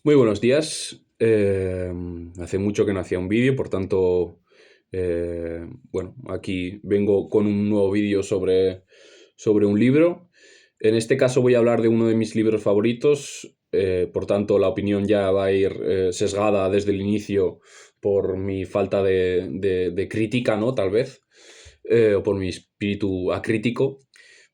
Muy buenos días. Hace mucho que no hacía un vídeo, por tanto, bueno, aquí vengo con un nuevo vídeo sobre un libro. En este caso voy a hablar de uno de mis libros favoritos, por tanto la opinión ya va a ir sesgada desde el inicio por mi falta de crítica, ¿no? Tal vez, o por mi espíritu acrítico.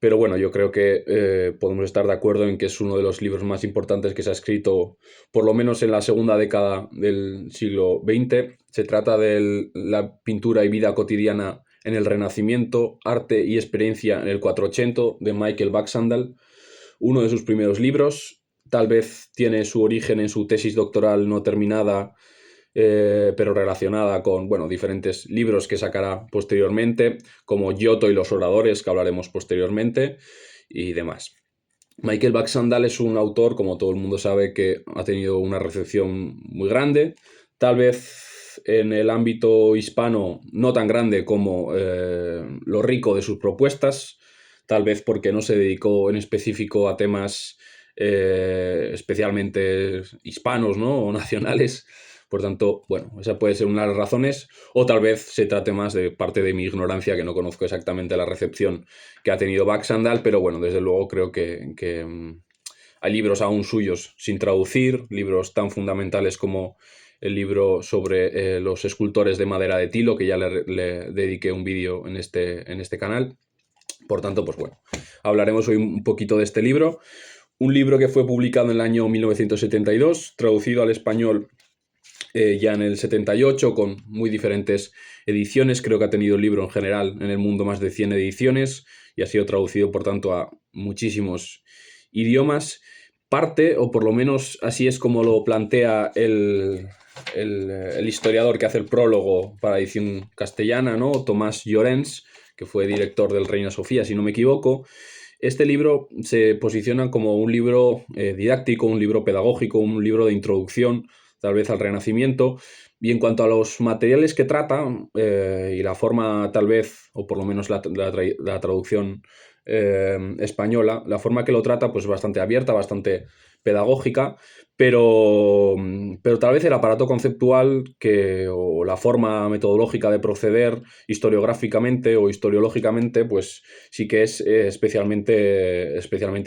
Pero bueno, yo creo que podemos estar de acuerdo en que es uno de los libros más importantes que se ha escrito, por lo menos en la segunda década del siglo XX. Se trata de la pintura y vida cotidiana en el Renacimiento, arte y experiencia en el 480 de Michael Baxandall, uno de sus primeros libros. Tal vez tiene su origen en su tesis doctoral no terminada, pero relacionada con, bueno, diferentes libros que sacará posteriormente, como Giotto y los oradores, que hablaremos posteriormente, y demás. Michael Baxandall es un autor, como todo el mundo sabe, que ha tenido una recepción muy grande, tal vez en el ámbito hispano no tan grande como lo rico de sus propuestas, tal vez porque no se dedicó en específico a temas especialmente hispanos, ¿no? O nacionales. Por tanto, bueno, esa puede ser una de las razones, o tal vez se trate más de parte de mi ignorancia, que no conozco exactamente la recepción que ha tenido Baxandall, pero bueno, desde luego creo que hay libros aún suyos sin traducir, libros tan fundamentales como el libro sobre los escultores de madera de tilo, que ya le dediqué un vídeo en este canal. Por tanto, pues bueno, hablaremos hoy un poquito de este libro. Un libro que fue publicado en el año 1972, traducido al español ya en el 78, con muy diferentes ediciones. Creo que ha tenido el libro en general en el mundo más de 100 ediciones y ha sido traducido, por tanto, a muchísimos idiomas. Parte, o por lo menos así es como lo plantea el historiador que hace el prólogo para la edición castellana, ¿no? Tomás Llorens, que fue director del Reina Sofía, si no me equivoco. Este libro se posiciona como un libro didáctico, un libro pedagógico, un libro de introducción, tal vez al Renacimiento. Y en cuanto a los materiales que trata y la forma, tal vez, o por lo menos la traducción española, la forma que lo trata, pues bastante abierta, bastante pedagógica, pero tal vez el aparato conceptual o la forma metodológica de proceder historiográficamente o historiológicamente, pues sí que es especialmente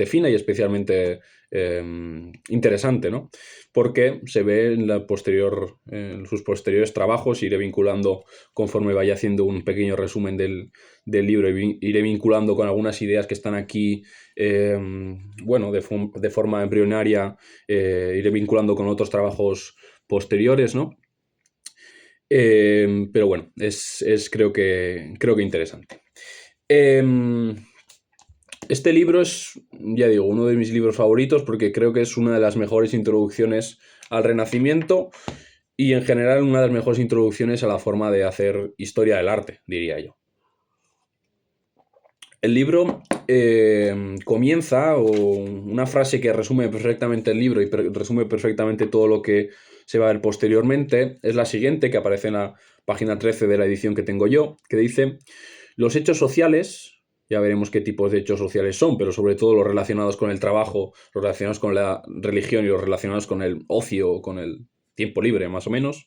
fina y especialmente interesante, ¿no? Porque se ve en sus posteriores trabajos, iré vinculando conforme vaya haciendo un pequeño resumen del libro, iré vinculando con algunas ideas que están aquí, bueno, de forma embrionaria, iré vinculando con otros trabajos posteriores, ¿no? Pero bueno, creo que interesante. Este libro es, ya digo, uno de mis libros favoritos porque creo que es una de las mejores introducciones al Renacimiento y en general una de las mejores introducciones a la forma de hacer historia del arte, diría yo. El libro comienza, o una frase que resume perfectamente el libro y resume perfectamente todo lo que se va a ver posteriormente, es la siguiente, que aparece en la página 13 de la edición que tengo yo, que dice: los hechos sociales, ya veremos qué tipos de hechos sociales son, pero sobre todo los relacionados con el trabajo, los relacionados con la religión y los relacionados con el ocio, con el tiempo libre, más o menos.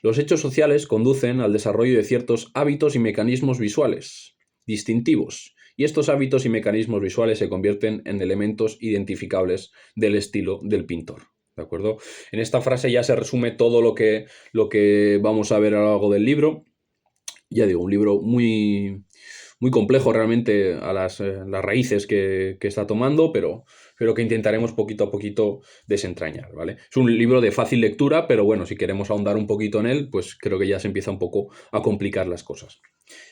Los hechos sociales conducen al desarrollo de ciertos hábitos y mecanismos visuales distintivos, y estos hábitos y mecanismos visuales se convierten en elementos identificables del estilo del pintor. ¿De acuerdo? En esta frase ya se resume todo lo que vamos a ver a lo largo del libro. Ya digo, un libro muy complejo realmente a las raíces que está tomando, pero que intentaremos poquito a poquito desentrañar, ¿vale? Es un libro de fácil lectura, pero bueno, si queremos ahondar un poquito en él, pues creo que ya se empieza un poco a complicar las cosas.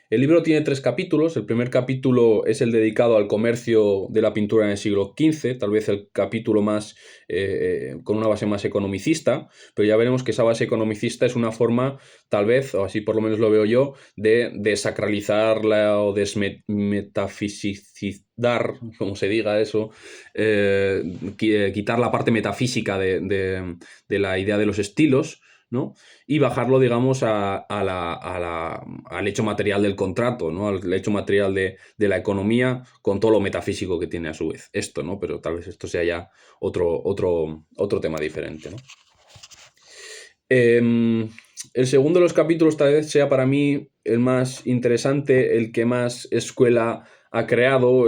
El libro tiene 3 capítulos. El primer capítulo es el dedicado al comercio de la pintura en el siglo XV, tal vez el capítulo más con una base más economicista, pero ya veremos que esa base economicista es una forma, tal vez, o así por lo menos lo veo yo, de desacralizarla o desmetafisizar, como se diga eso, quitar la parte metafísica de la idea de los estilos, ¿no? Y bajarlo, digamos, al hecho material del contrato, ¿no? Al hecho material de la economía, con todo lo metafísico que tiene a su vez esto, ¿no? Pero tal vez esto sea ya otro tema diferente, ¿no? El segundo de los capítulos tal vez sea para mí el más interesante, el que más escuela ha creado,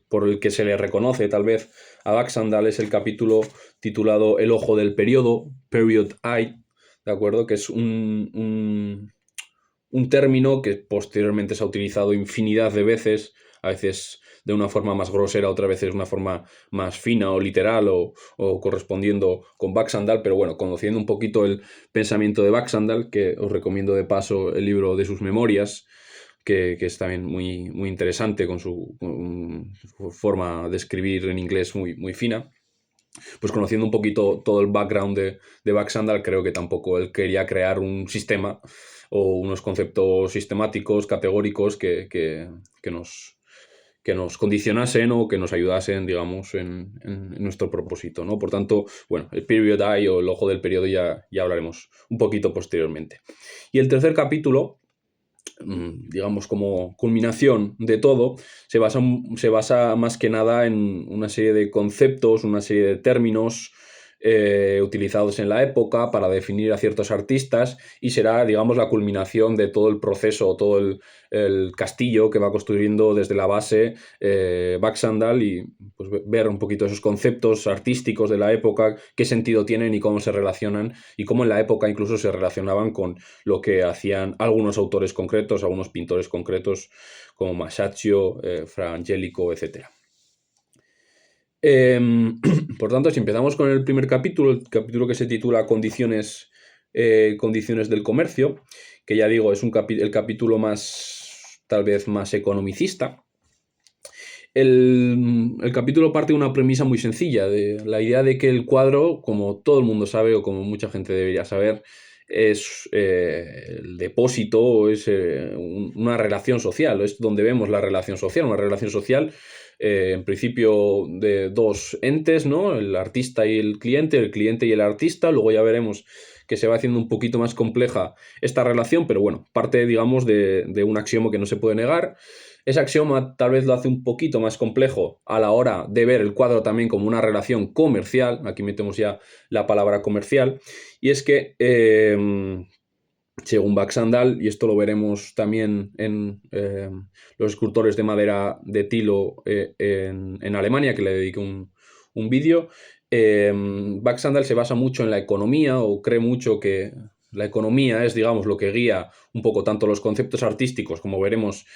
por el que se le reconoce tal vez a Baxandal, es el capítulo titulado El ojo del periodo, Period Eye, ¿de acuerdo? Que es un término que posteriormente se ha utilizado infinidad de veces, a veces de una forma más grosera, otras veces de una forma más fina o literal o correspondiendo con Baxandal, pero bueno, conociendo un poquito el pensamiento de Baxandal, que os recomiendo de paso el libro de sus memorias, que es también muy, muy interesante con su forma de escribir en inglés muy fina. Pues conociendo un poquito todo el background de Baxandal, creo que tampoco él quería crear un sistema o unos conceptos sistemáticos, categóricos que nos condicionasen o que nos ayudasen, digamos, en nuestro propósito, ¿no? Por tanto, bueno, el Period Eye o el ojo del periodo ya hablaremos un poquito posteriormente. Y el tercer capítulo, digamos, como culminación de todo, se basa más que nada en una serie de conceptos, una serie de términos utilizados en la época para definir a ciertos artistas y será, digamos, la culminación de todo el proceso, todo el castillo que va construyendo desde la base Baxandal y pues, ver un poquito esos conceptos artísticos de la época, qué sentido tienen y cómo se relacionan y cómo en la época incluso se relacionaban con lo que hacían algunos autores concretos, algunos pintores concretos como Masaccio, Fra Angelico, etc. Por tanto, si empezamos con el primer capítulo, el capítulo que se titula Condiciones del comercio, que ya digo, es el capítulo más, tal vez más economicista. El capítulo parte de una premisa muy sencilla, de la idea de que el cuadro, como todo el mundo sabe o como mucha gente debería saber, es el depósito, es una relación social, es donde vemos la relación social, una relación social en principio de dos entes, ¿no? El artista y el cliente y el artista, luego ya veremos que se va haciendo un poquito más compleja esta relación, pero bueno, parte, digamos, de un axioma que no se puede negar. Ese axioma tal vez lo hace un poquito más complejo a la hora de ver el cuadro también como una relación comercial, aquí metemos ya la palabra comercial, y es que según Baxandal, y esto lo veremos también en los escultores de madera de Tilo en Alemania, que le dediqué un vídeo, Baxandal se basa mucho en la economía o cree mucho que la economía es, digamos, lo que guía un poco tanto los conceptos artísticos, como veremos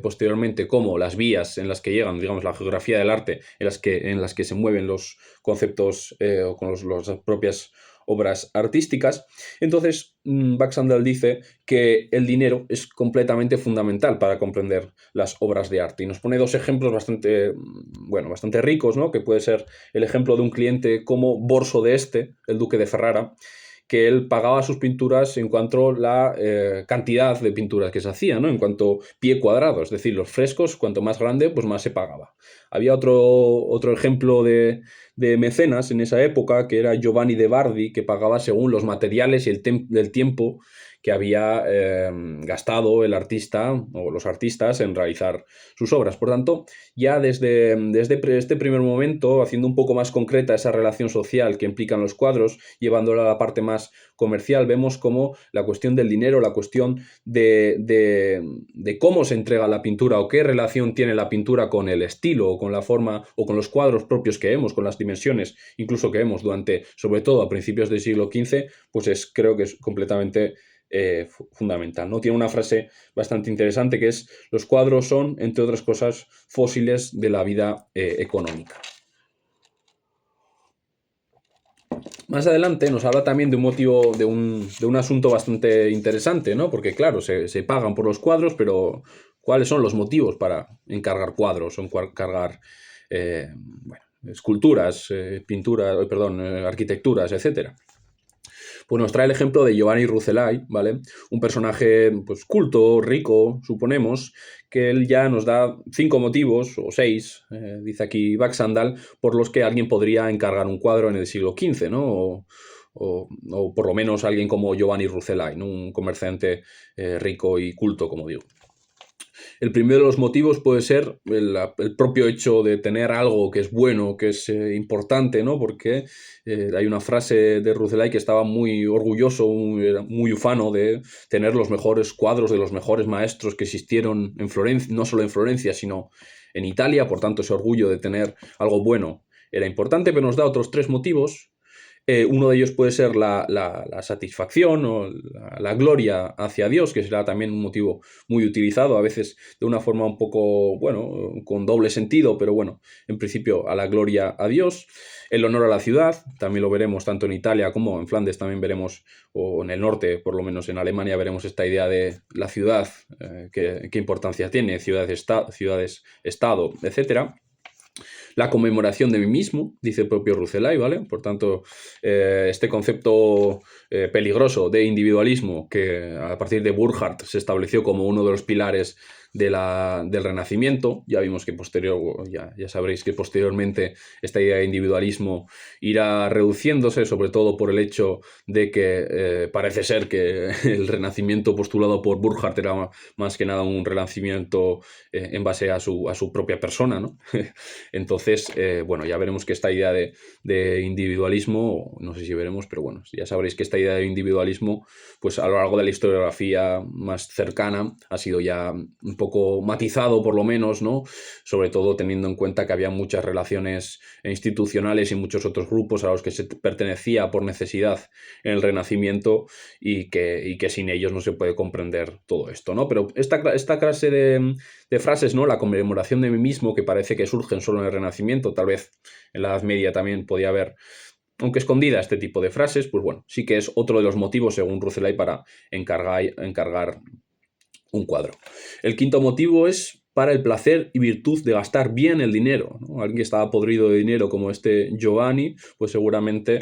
posteriormente, como las vías en las que llegan, digamos, la geografía del arte, en las que se mueven los conceptos o con las propias obras artísticas. Entonces, Baxandal dice que el dinero es completamente fundamental para comprender las obras de arte y nos pone dos ejemplos bastante ricos, ¿no? Que puede ser el ejemplo de un cliente como Borso de Este, el duque de Ferrara, que él pagaba sus pinturas en cuanto a la cantidad de pinturas que se hacía, ¿no? En cuanto pie cuadrado, es decir, los frescos, cuanto más grande, pues más se pagaba. Había otro ejemplo de mecenas en esa época, que era Giovanni de Bardi, que pagaba según los materiales y el tiempo que había gastado el artista o los artistas en realizar sus obras. Por tanto, ya desde este primer momento, haciendo un poco más concreta esa relación social que implican los cuadros, llevándola a la parte más comercial, vemos cómo la cuestión del dinero, la cuestión de cómo se entrega la pintura o qué relación tiene la pintura con el estilo o con la forma o con los cuadros propios que vemos, con las dimensiones incluso que vemos sobre todo a principios del siglo XV, pues creo que es completamente fundamental, ¿no? Tiene una frase bastante interesante que es: los cuadros son, entre otras cosas, fósiles de la vida económica. Más adelante nos habla también de un motivo, de un asunto bastante interesante, ¿no? Porque claro, se pagan por los cuadros, pero ¿cuáles son los motivos para encargar cuadros o encargar esculturas, pinturas, perdón, arquitecturas, etcétera? Pues nos trae el ejemplo de Giovanni Rucellai, ¿vale? Un personaje pues, culto, rico, suponemos, que él ya nos da 5 motivos, o 6, dice aquí Baxandal, por los que alguien podría encargar un cuadro en el siglo XV, ¿no? o por lo menos alguien como Giovanni Rucellai, ¿no? Un comerciante rico y culto, como digo. El primero de los motivos puede ser el propio hecho de tener algo que es bueno, que es importante, ¿no? Porque hay una frase de Rucellai que estaba muy orgulloso, muy ufano de tener los mejores cuadros de los mejores maestros que existieron en Florencia, no solo en Florencia, sino en Italia. Por tanto, ese orgullo de tener algo bueno era importante, pero nos da otros tres motivos. Uno de ellos puede ser la satisfacción o la gloria hacia Dios, que será también un motivo muy utilizado, a veces de una forma un poco, bueno, con doble sentido, pero bueno, en principio a la gloria a Dios. El honor a la ciudad, también lo veremos tanto en Italia como en Flandes, también veremos, o en el norte, por lo menos en Alemania, veremos esta idea de la ciudad, qué importancia tiene, ciudades-estado, etcétera. La conmemoración de mí mismo, dice el propio Rucellai, ¿vale? Por tanto, este concepto peligroso de individualismo que a partir de Burckhardt se estableció como uno de los pilares del Renacimiento, ya vimos que ya sabréis que posteriormente esta idea de individualismo irá reduciéndose, sobre todo por el hecho de que parece ser que el Renacimiento postulado por Burckhardt era más que nada un renacimiento en base a su propia persona, ¿no? Entonces, bueno, ya veremos que esta idea de individualismo, no sé si veremos, pero bueno, ya sabréis que esta idea de individualismo, pues a lo largo de la historiografía más cercana ha sido ya un poco matizado, por lo menos, ¿no? Sobre todo teniendo en cuenta que había muchas relaciones institucionales y muchos otros grupos a los que se pertenecía por necesidad en el Renacimiento y que sin ellos no se puede comprender todo esto, ¿no? Pero esta clase de frases, ¿no? La conmemoración de mí mismo, que parece que surgen solo en el Renacimiento, tal vez en la Edad Media también podía haber, aunque escondida, este tipo de frases, pues bueno, sí que es otro de los motivos, según Rucellai, para encargar un cuadro. El quinto motivo es para el placer y virtud de gastar bien el dinero, ¿no? Alguien que estaba podrido de dinero como este Giovanni, pues seguramente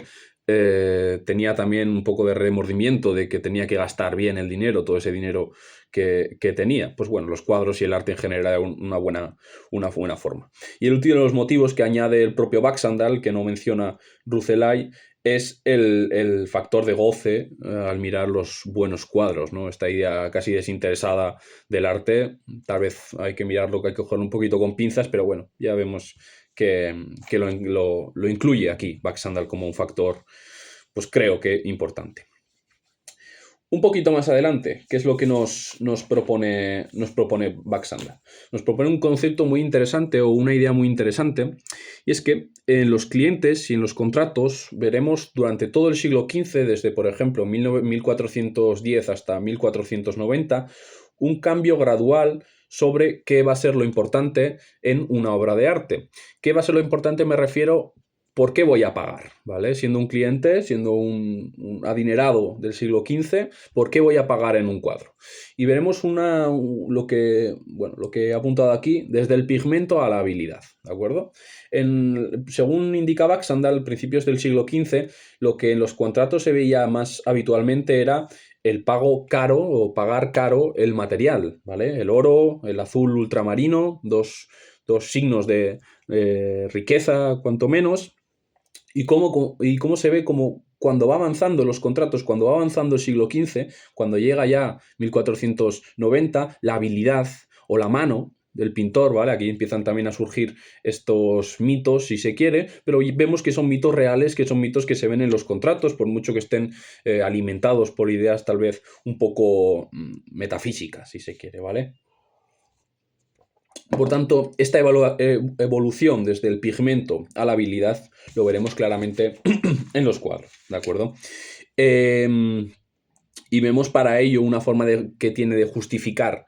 tenía también un poco de remordimiento de que tenía que gastar bien el dinero, todo ese dinero que tenía. Pues bueno, los cuadros y el arte en general era una buena forma. Y el último de los motivos que añade el propio Baxandall, que no menciona Rucellai, es el factor de goce al mirar los buenos cuadros, ¿no? Esta idea casi desinteresada del arte, tal vez hay que mirarlo, que hay que cogerlo un poquito con pinzas, pero bueno, ya vemos que lo incluye aquí Baxandall como un factor, pues creo que importante. Un poquito más adelante, ¿qué es lo que nos propone Baxandall? Nos propone un concepto muy interesante o una idea muy interesante, y es que en los clientes y en los contratos veremos durante todo el siglo XV, desde por ejemplo 1410 hasta 1490, un cambio gradual sobre qué va a ser lo importante en una obra de arte. ¿Qué va a ser lo importante? Me refiero, ¿por qué voy a pagar? ¿Vale? Siendo un cliente, siendo un adinerado del siglo XV, ¿por qué voy a pagar en un cuadro? Y veremos lo que he apuntado aquí, desde el pigmento a la habilidad, ¿de acuerdo? Según indicaba Baxandall, a principios del siglo XV, lo que en los contratos se veía más habitualmente era el pago caro o pagar caro el material, ¿vale? El oro, el azul ultramarino, dos signos de riqueza, cuanto menos, y cómo se ve como cuando va avanzando los contratos, cuando va avanzando el siglo XV, cuando llega ya 1490, la habilidad o la mano del pintor, ¿vale? Aquí empiezan también a surgir estos mitos, si se quiere, pero vemos que son mitos reales, que son mitos que se ven en los contratos, por mucho que estén alimentados por ideas tal vez un poco metafísicas, si se quiere, ¿vale? Por tanto, esta evolución desde el pigmento a la habilidad lo veremos claramente en los cuadros, ¿de acuerdo? Y vemos para ello una forma que tiene de justificar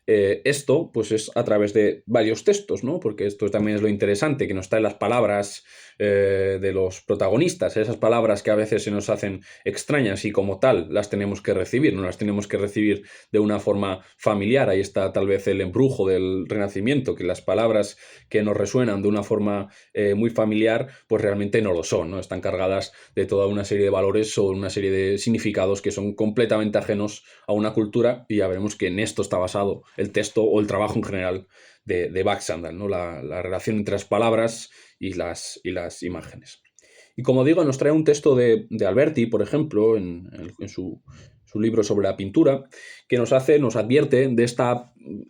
esto, pues es a través de varios textos, ¿no? Porque esto también es lo interesante, que nos trae las palabras de los protagonistas, esas palabras que a veces se nos hacen extrañas y como tal las tenemos que recibir, no las tenemos que recibir de una forma familiar. Ahí está tal vez el embrujo del Renacimiento, que las palabras que nos resuenan de una forma muy familiar, pues realmente no lo son, ¿no? Están cargadas de toda una serie de valores o una serie de significados que son completamente ajenos a una cultura, y ya veremos que en esto está basado el texto o el trabajo en general de Baxandall, ¿no? La relación entre las palabras y las imágenes. Y como digo, nos trae un texto de Alberti, por ejemplo, en su libro sobre la pintura, que nos advierte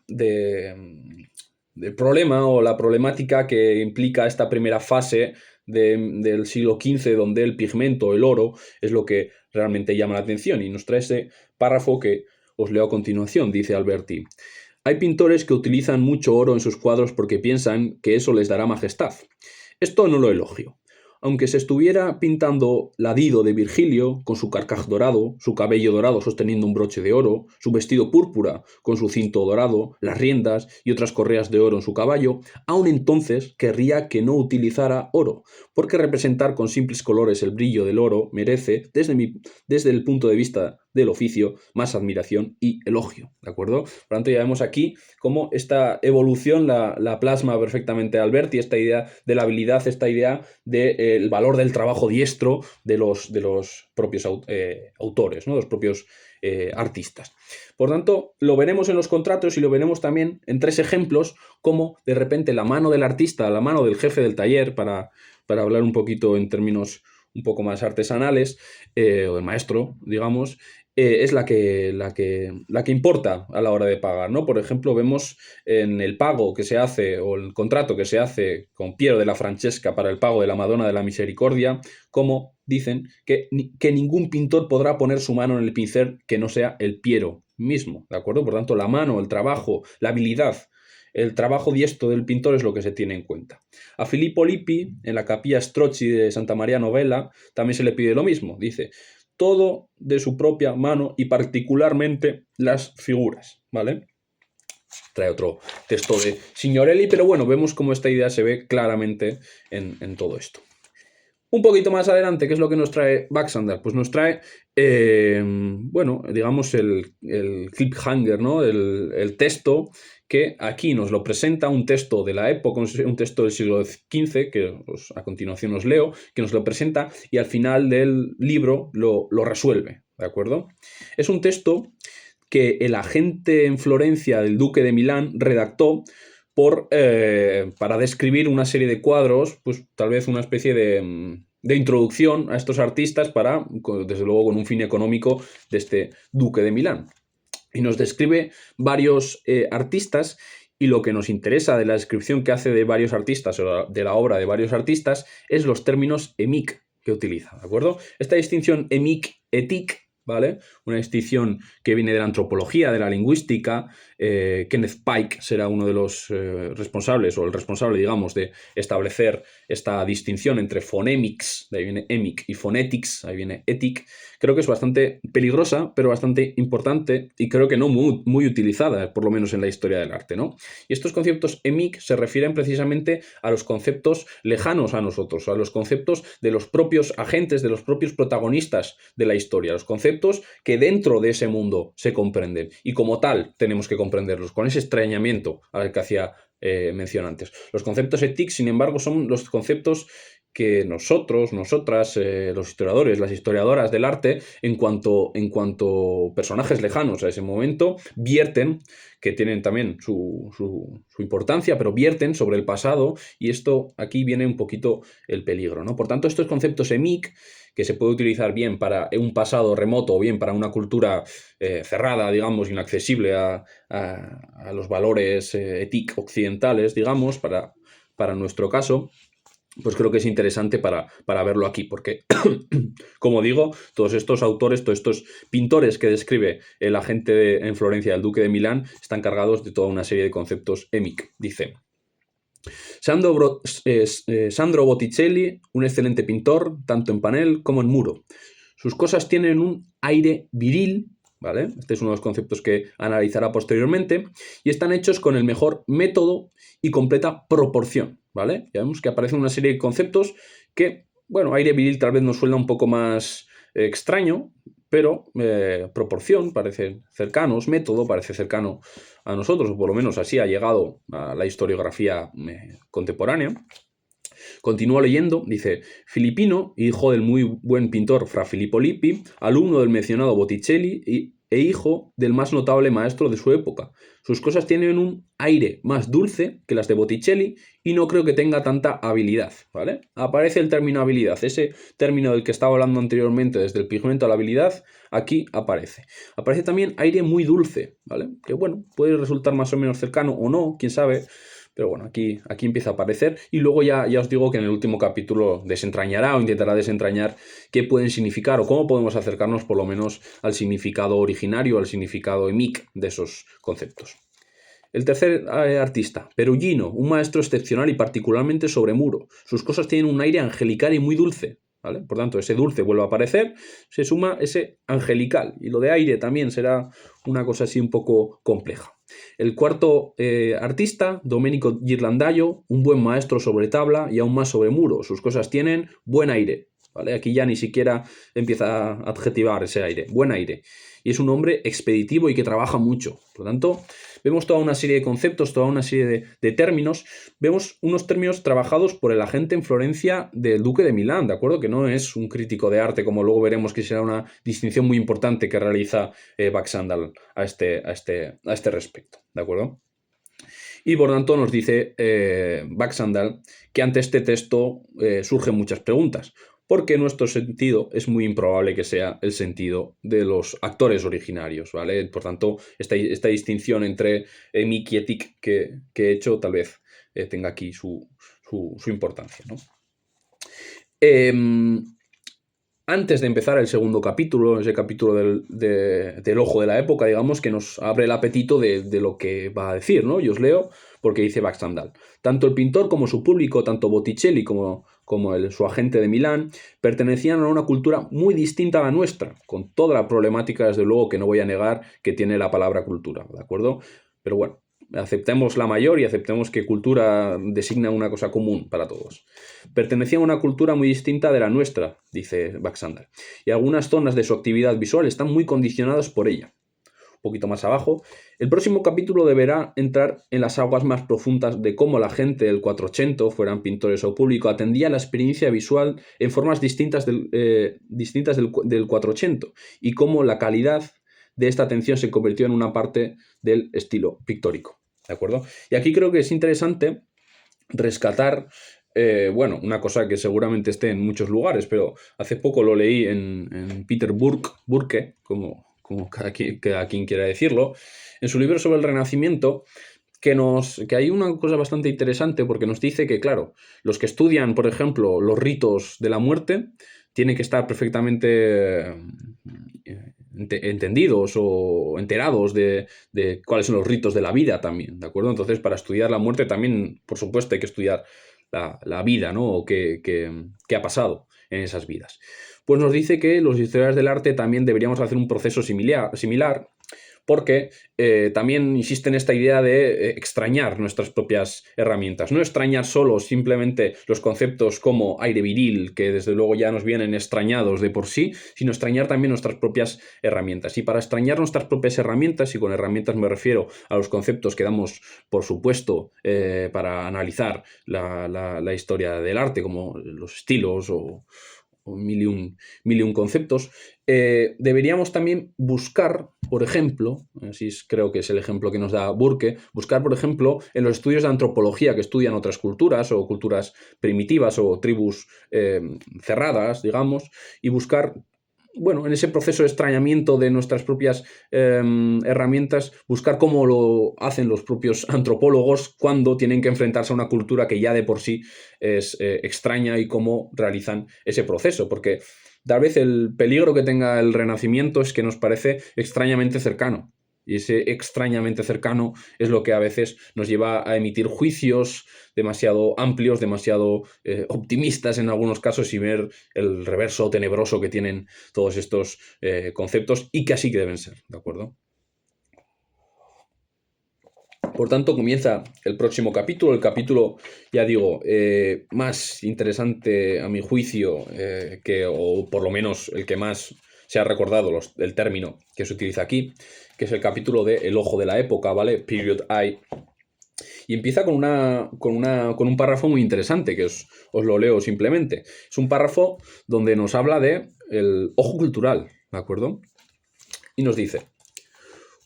del problema o la problemática que implica esta primera fase del siglo XV, donde el pigmento, el oro, es lo que realmente llama la atención. Y nos trae ese párrafo que os leo a continuación, dice Alberti. Hay pintores que utilizan mucho oro en sus cuadros porque piensan que eso les dará majestad. Esto no lo elogio. Aunque se estuviera pintando la Dido de Virgilio, con su carcaj dorado, su cabello dorado sosteniendo un broche de oro, su vestido púrpura con su cinto dorado, las riendas y otras correas de oro en su caballo, aun entonces querría que no utilizara oro, porque representar con simples colores el brillo del oro merece, desde el punto de vista del oficio, más admiración y elogio, ¿de acuerdo? Por lo tanto, ya vemos aquí cómo esta evolución la plasma perfectamente Alberti, esta idea de la habilidad, esta idea del valor del trabajo diestro de los propios autores, ¿no? Los propios artistas. Por tanto, lo veremos en los contratos y lo veremos también en 3 ejemplos, como de repente la mano del artista, la mano del jefe del taller, para hablar un poquito en términos un poco más artesanales, o el maestro, digamos, es la que importa a la hora de pagar, ¿no? Por ejemplo, vemos en el pago que se hace, o el contrato que se hace con Piero de la Francesca para el pago de la Madonna de la Misericordia, como dicen que ningún pintor podrá poner su mano en el pincel que no sea el Piero mismo, ¿de acuerdo? Por tanto, la mano, el trabajo, la habilidad, el trabajo diestro del pintor es lo que se tiene en cuenta. A Filippo Lippi, en la Capilla Strozzi de Santa María Novella, también se le pide lo mismo. Dice, todo de su propia mano y particularmente las figuras, ¿vale? Trae otro texto de Signorelli, pero bueno, vemos cómo esta idea se ve claramente en todo esto. Un poquito más adelante, ¿qué es lo que nos trae Baxandall? Pues nos trae, bueno, digamos el cliffhanger, ¿no? El texto que aquí nos lo presenta, un texto de la época, un texto del siglo XV, que a continuación os leo, que nos lo presenta y al final del libro lo resuelve, ¿de acuerdo? Es un texto que el agente en Florencia del duque de Milán redactó para describir una serie de cuadros, pues tal vez una especie de introducción a estos artistas desde luego con un fin económico de este duque de Milán. Y nos describe varios artistas y lo que nos interesa de la descripción que hace de varios artistas o de la obra de varios artistas es los términos emic que utiliza, ¿de acuerdo? Esta distinción emic-etic, ¿vale? Una distinción que viene de la antropología, de la lingüística. Kenneth Pike será uno de los responsables, o el responsable, digamos, de establecer esta distinción entre phonemics, de ahí viene emic, y phonetics, ahí viene ethic. Creo que es bastante peligrosa, pero bastante importante y creo que no muy utilizada, por lo menos en la historia del arte, ¿no? Y estos conceptos emic se refieren precisamente a los conceptos lejanos a nosotros, a los conceptos de los propios agentes, de los propios protagonistas de la historia, los conceptos que dentro de ese mundo se comprenden y como tal tenemos que comprenderlos, con ese extrañamiento al que hacía mención antes. Los conceptos éticos, sin embargo, son los conceptos que nosotras, los historiadores, las historiadoras del arte, en cuanto personajes lejanos a ese momento, vierten, que tienen también su importancia, pero vierten sobre el pasado, y esto aquí viene un poquito el peligro, ¿no? Por tanto, estos conceptos emic, que se puede utilizar bien para un pasado remoto o bien para una cultura cerrada, digamos, inaccesible a los valores éticos occidentales, digamos, para nuestro caso, pues creo que es interesante para verlo aquí, porque, como digo, todos estos autores, todos estos pintores que describe el agente en Florencia, el duque de Milán, están cargados de toda una serie de conceptos emic. Dice, Sandro Botticelli, un excelente pintor, tanto en panel como en muro. Sus cosas tienen un aire viril, ¿vale? Este es uno de los conceptos que analizará posteriormente, y están hechos con el mejor método y completa proporción, ¿vale? Ya vemos que aparecen una serie de conceptos que, bueno, aire viril tal vez nos suena un poco más extraño, pero proporción parece cercanos, método parece cercano a nosotros, o por lo menos así ha llegado a la historiografía contemporánea. Continúa leyendo, dice, Filippino, hijo del muy buen pintor Fra Filippo Lippi, alumno del mencionado Botticelli e hijo del más notable maestro de su época. Sus cosas tienen un aire más dulce que las de Botticelli y no creo que tenga tanta habilidad, ¿vale? Aparece el término habilidad, ese término del que estaba hablando anteriormente, desde el pigmento a la habilidad, aquí aparece. Aparece también aire muy dulce, ¿vale? Que bueno, puede resultar más o menos cercano o no, quién sabe. Pero bueno, aquí empieza a aparecer y luego ya os digo que en el último capítulo desentrañará o intentará desentrañar qué pueden significar o cómo podemos acercarnos por lo menos al significado originario, al significado emic de esos conceptos. El tercer artista, Perugino, un maestro excepcional y particularmente sobre muro. Sus cosas tienen un aire angelical y muy dulce, ¿vale? Por tanto, ese dulce vuelve a aparecer, se suma ese angelical. Y lo de aire también será una cosa así un poco compleja. El cuarto artista, Domenico Ghirlandaio, un buen maestro sobre tabla y aún más sobre muro. Sus cosas tienen buen aire, ¿vale? Aquí ya ni siquiera empieza a adjetivar ese aire, buen aire. Y es un hombre expeditivo y que trabaja mucho. Por lo tanto, vemos toda una serie de conceptos, toda una serie de términos. Vemos unos términos trabajados por el agente en Florencia del duque de Milán, ¿de acuerdo? Que no es un crítico de arte, como luego veremos que será una distinción muy importante que realiza Baxandall a este respecto, ¿de acuerdo? Y por tanto nos dice Baxandall que ante este texto surgen muchas preguntas, porque nuestro sentido es muy improbable que sea el sentido de los actores originarios, ¿vale? Por tanto, esta distinción entre emic y etic que he hecho tal vez tenga aquí su importancia, ¿no? Antes de empezar el segundo capítulo, ese capítulo del ojo de la época, digamos, que nos abre el apetito de lo que va a decir, ¿no? Yo os leo porque dice Baxandall. Tanto el pintor como su público, tanto Botticelli como su agente de Milán, pertenecían a una cultura muy distinta a la nuestra, con toda la problemática, desde luego, que no voy a negar que tiene la palabra cultura, ¿de acuerdo? Pero bueno, aceptemos la mayor y aceptemos que cultura designa una cosa común para todos. Pertenecían a una cultura muy distinta de la nuestra, dice Baxandall, y algunas zonas de su actividad visual están muy condicionadas por ella. Un poquito más abajo, el próximo capítulo deberá entrar en las aguas más profundas de cómo la gente del 480, fueran pintores o público, atendía la experiencia visual en formas distintas del 480 y cómo la calidad de esta atención se convirtió en una parte del estilo pictórico. ¿De acuerdo? Y aquí creo que es interesante rescatar, bueno, una cosa que seguramente esté en muchos lugares, pero hace poco lo leí en Peter Burke, como cada quien quiera decirlo, en su libro sobre el Renacimiento, que hay una cosa bastante interesante porque nos dice que, claro, los que estudian, por ejemplo, los ritos de la muerte, tienen que estar perfectamente entendidos o enterados de cuáles son los ritos de la vida también, ¿de acuerdo? Entonces, para estudiar la muerte también, por supuesto, hay que estudiar la vida, ¿no? O qué ha pasado en esas vidas. Pues nos dice que los historiadores del arte también deberíamos hacer un proceso similar porque también insiste en esta idea de extrañar nuestras propias herramientas. No extrañar solo simplemente los conceptos como aire viril, que desde luego ya nos vienen extrañados de por sí, sino extrañar también nuestras propias herramientas. Y para extrañar nuestras propias herramientas, y con herramientas me refiero a los conceptos que damos, por supuesto, para analizar la historia del arte, como los estilos o mil y un conceptos, deberíamos también buscar, por ejemplo, así creo que es el ejemplo que nos da Burke, buscar, por ejemplo, en los estudios de antropología que estudian otras culturas o culturas primitivas o tribus cerradas, digamos, y buscar, bueno, en ese proceso de extrañamiento de nuestras propias herramientas, buscar cómo lo hacen los propios antropólogos cuando tienen que enfrentarse a una cultura que ya de por sí es extraña y cómo realizan ese proceso, porque tal vez el peligro que tenga el Renacimiento es que nos parece extrañamente cercano. Y ese extrañamente cercano es lo que a veces nos lleva a emitir juicios demasiado amplios, demasiado optimistas en algunos casos y ver el reverso tenebroso que tienen todos estos conceptos y que así que deben ser, ¿de acuerdo? Por tanto, comienza el próximo capítulo, el capítulo, ya digo, más interesante a mi juicio, o por lo menos el que más se ha recordado el término que se utiliza aquí, que es el capítulo de El ojo de la época, ¿vale? Period Eye. Y empieza con un párrafo muy interesante, que os lo leo simplemente. Es un párrafo donde nos habla de el ojo cultural, ¿de acuerdo? Y nos dice: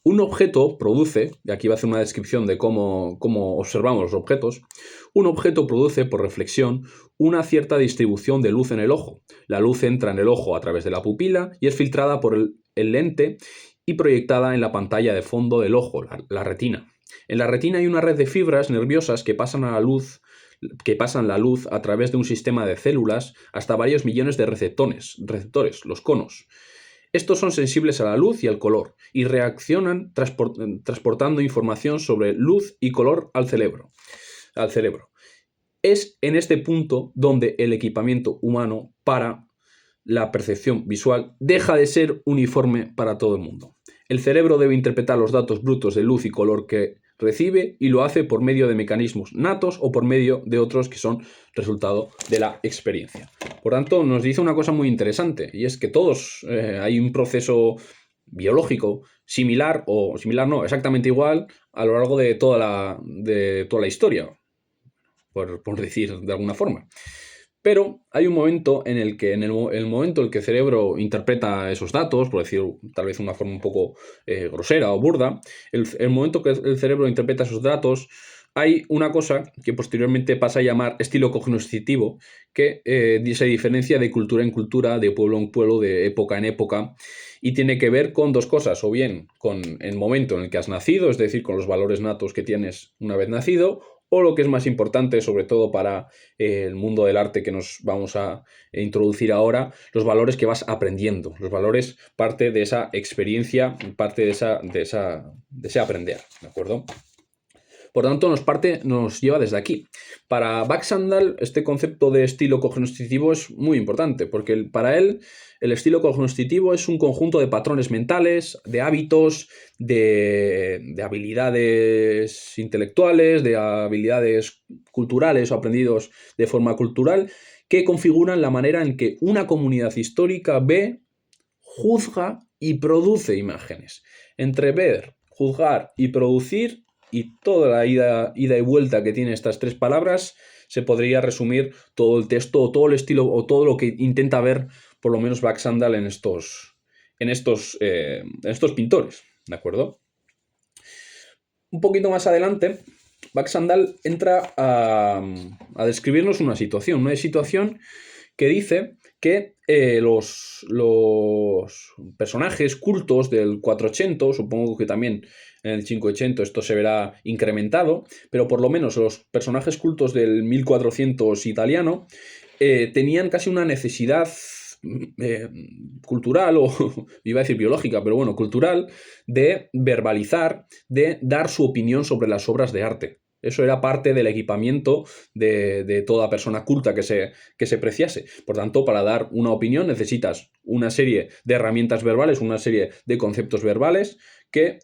Un objeto produce, y aquí va a hacer una descripción de cómo observamos los objetos, un objeto produce por reflexión una cierta distribución de luz en el ojo. La luz entra en el ojo a través de la pupila y es filtrada por el lente y proyectada en la pantalla de fondo del ojo, la retina. En la retina hay una red de fibras nerviosas que pasan la luz a través de un sistema de células hasta varios millones de receptores, los conos. Estos son sensibles a la luz y al color y reaccionan transportando información sobre luz y color al cerebro. Es en este punto donde el equipamiento humano para la percepción visual deja de ser uniforme para todo el mundo. El cerebro debe interpretar los datos brutos de luz y color que recibe y lo hace por medio de mecanismos natos o por medio de otros que son resultado de la experiencia. Por tanto, nos dice una cosa muy interesante y es que todos hay un proceso biológico similar o similar no, exactamente igual a lo largo de toda la historia, por decir de alguna forma. Pero hay un momento en el que, el momento en el que el cerebro interpreta esos datos, por decir tal vez de una forma un poco grosera o burda, el momento que el cerebro interpreta esos datos, hay una cosa que posteriormente pasa a llamar estilo cognoscitivo, que se diferencia de cultura en cultura, de pueblo en pueblo, de época en época, y tiene que ver con dos cosas, o bien con el momento en el que has nacido, es decir, con los valores natos que tienes una vez nacido, o lo que es más importante, sobre todo para el mundo del arte que nos vamos a introducir ahora, los valores que vas aprendiendo. Los valores parte de esa experiencia, parte de ese aprender, ¿de acuerdo? Por tanto, nos lleva desde aquí. Para Baxandall, este concepto de estilo cognoscitivo es muy importante, porque para él el estilo cognoscitivo es un conjunto de patrones mentales, de hábitos, de habilidades intelectuales, de habilidades culturales o aprendidos de forma cultural, que configuran la manera en que una comunidad histórica ve, juzga y produce imágenes. Entre ver, juzgar y producir, y toda la ida y vuelta que tiene estas tres palabras, se podría resumir todo el texto o todo el estilo o todo lo que intenta ver por lo menos Baxandall en estos pintores, ¿de acuerdo? Un poquito más adelante, Baxandall entra a describirnos una situación que dice que los personajes cultos del 400, supongo que también en el 500 esto se verá incrementado, pero por lo menos los personajes cultos del 1400 italiano tenían casi una necesidad cultural, o iba a decir biológica, pero bueno, cultural, de verbalizar, de dar su opinión sobre las obras de arte. Eso era parte del equipamiento de toda persona culta que se preciase. Por tanto, para dar una opinión necesitas una serie de herramientas verbales, una serie de conceptos verbales que,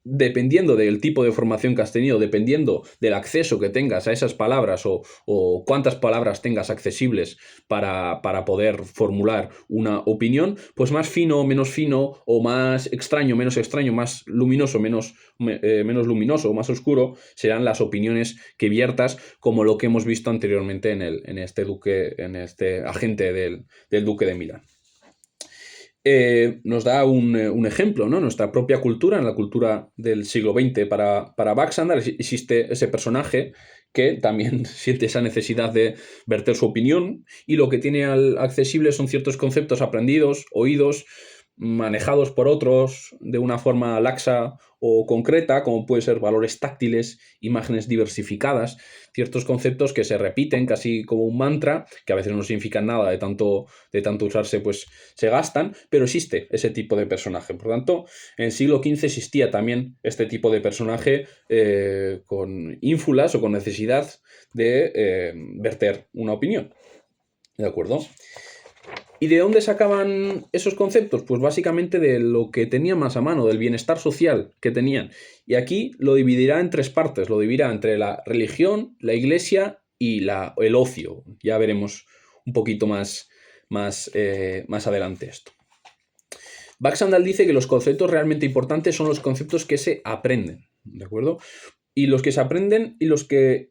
dependiendo del tipo de formación que has tenido, dependiendo del acceso que tengas a esas palabras o cuántas palabras tengas accesibles para poder formular una opinión, pues más fino, menos fino, o más extraño, menos extraño, más luminoso, menos luminoso o más oscuro, serán las opiniones que viertas, como lo que hemos visto anteriormente en este agente del duque de Milán. Nos da un ejemplo, ¿no? Nuestra propia cultura, en la cultura del siglo XX para Baxandall, existe ese personaje que también siente esa necesidad de verter su opinión y lo que tiene accesible son ciertos conceptos aprendidos, oídos, manejados por otros de una forma laxa o concreta, como pueden ser valores táctiles, imágenes diversificadas, ciertos conceptos que se repiten casi como un mantra, que a veces no significan nada, de tanto usarse, pues se gastan, pero existe ese tipo de personaje. Por tanto, en el siglo XV existía también este tipo de personaje con ínfulas o con necesidad de verter una opinión. ¿De acuerdo? ¿Y de dónde sacaban esos conceptos? Pues básicamente de lo que tenían más a mano, del bienestar social que tenían. Y aquí lo dividirá en tres partes. Lo dividirá entre la religión, la iglesia y el ocio. Ya veremos un poquito más adelante esto. Baxandall dice que los conceptos realmente importantes son los conceptos que se aprenden, ¿de acuerdo? Y los que se aprenden y los que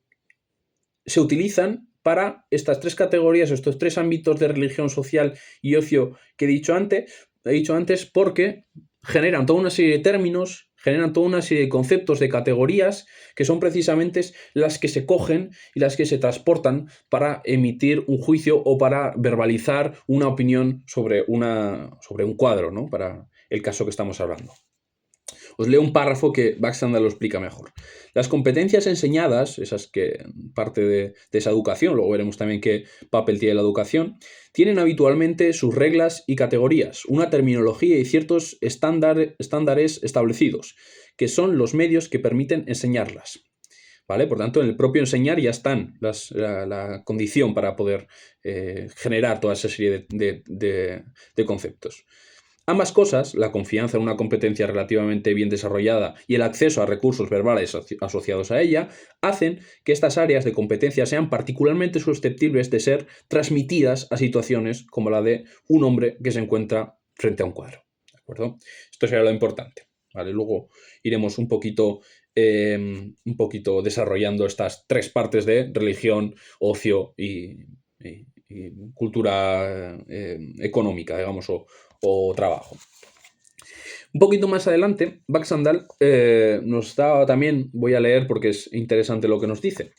se utilizan para estas tres categorías, estos tres ámbitos de religión, social y ocio que he dicho antes, porque generan toda una serie de términos, generan toda una serie de conceptos, de categorías, que son precisamente las que se cogen y las que se transportan para emitir un juicio o para verbalizar una opinión sobre un cuadro, ¿no? Para el caso que estamos hablando. Os leo un párrafo que Baxandall lo explica mejor. Las competencias enseñadas, esas que parte de esa educación, luego veremos también qué papel tiene la educación, tienen habitualmente sus reglas y categorías, una terminología y ciertos estándares establecidos, que son los medios que permiten enseñarlas. ¿Vale? Por tanto, en el propio enseñar ya están la condición para poder generar toda esa serie de conceptos. Ambas cosas, la confianza en una competencia relativamente bien desarrollada y el acceso a recursos verbales asociados a ella, hacen que estas áreas de competencia sean particularmente susceptibles de ser transmitidas a situaciones como la de un hombre que se encuentra frente a un cuadro. ¿De acuerdo? Esto será lo importante. ¿Vale? Luego iremos un poquito desarrollando estas tres partes de religión, ocio y cultura económica, digamos, o trabajo. Un poquito más adelante, Baxandall nos da también, voy a leer porque es interesante lo que nos dice.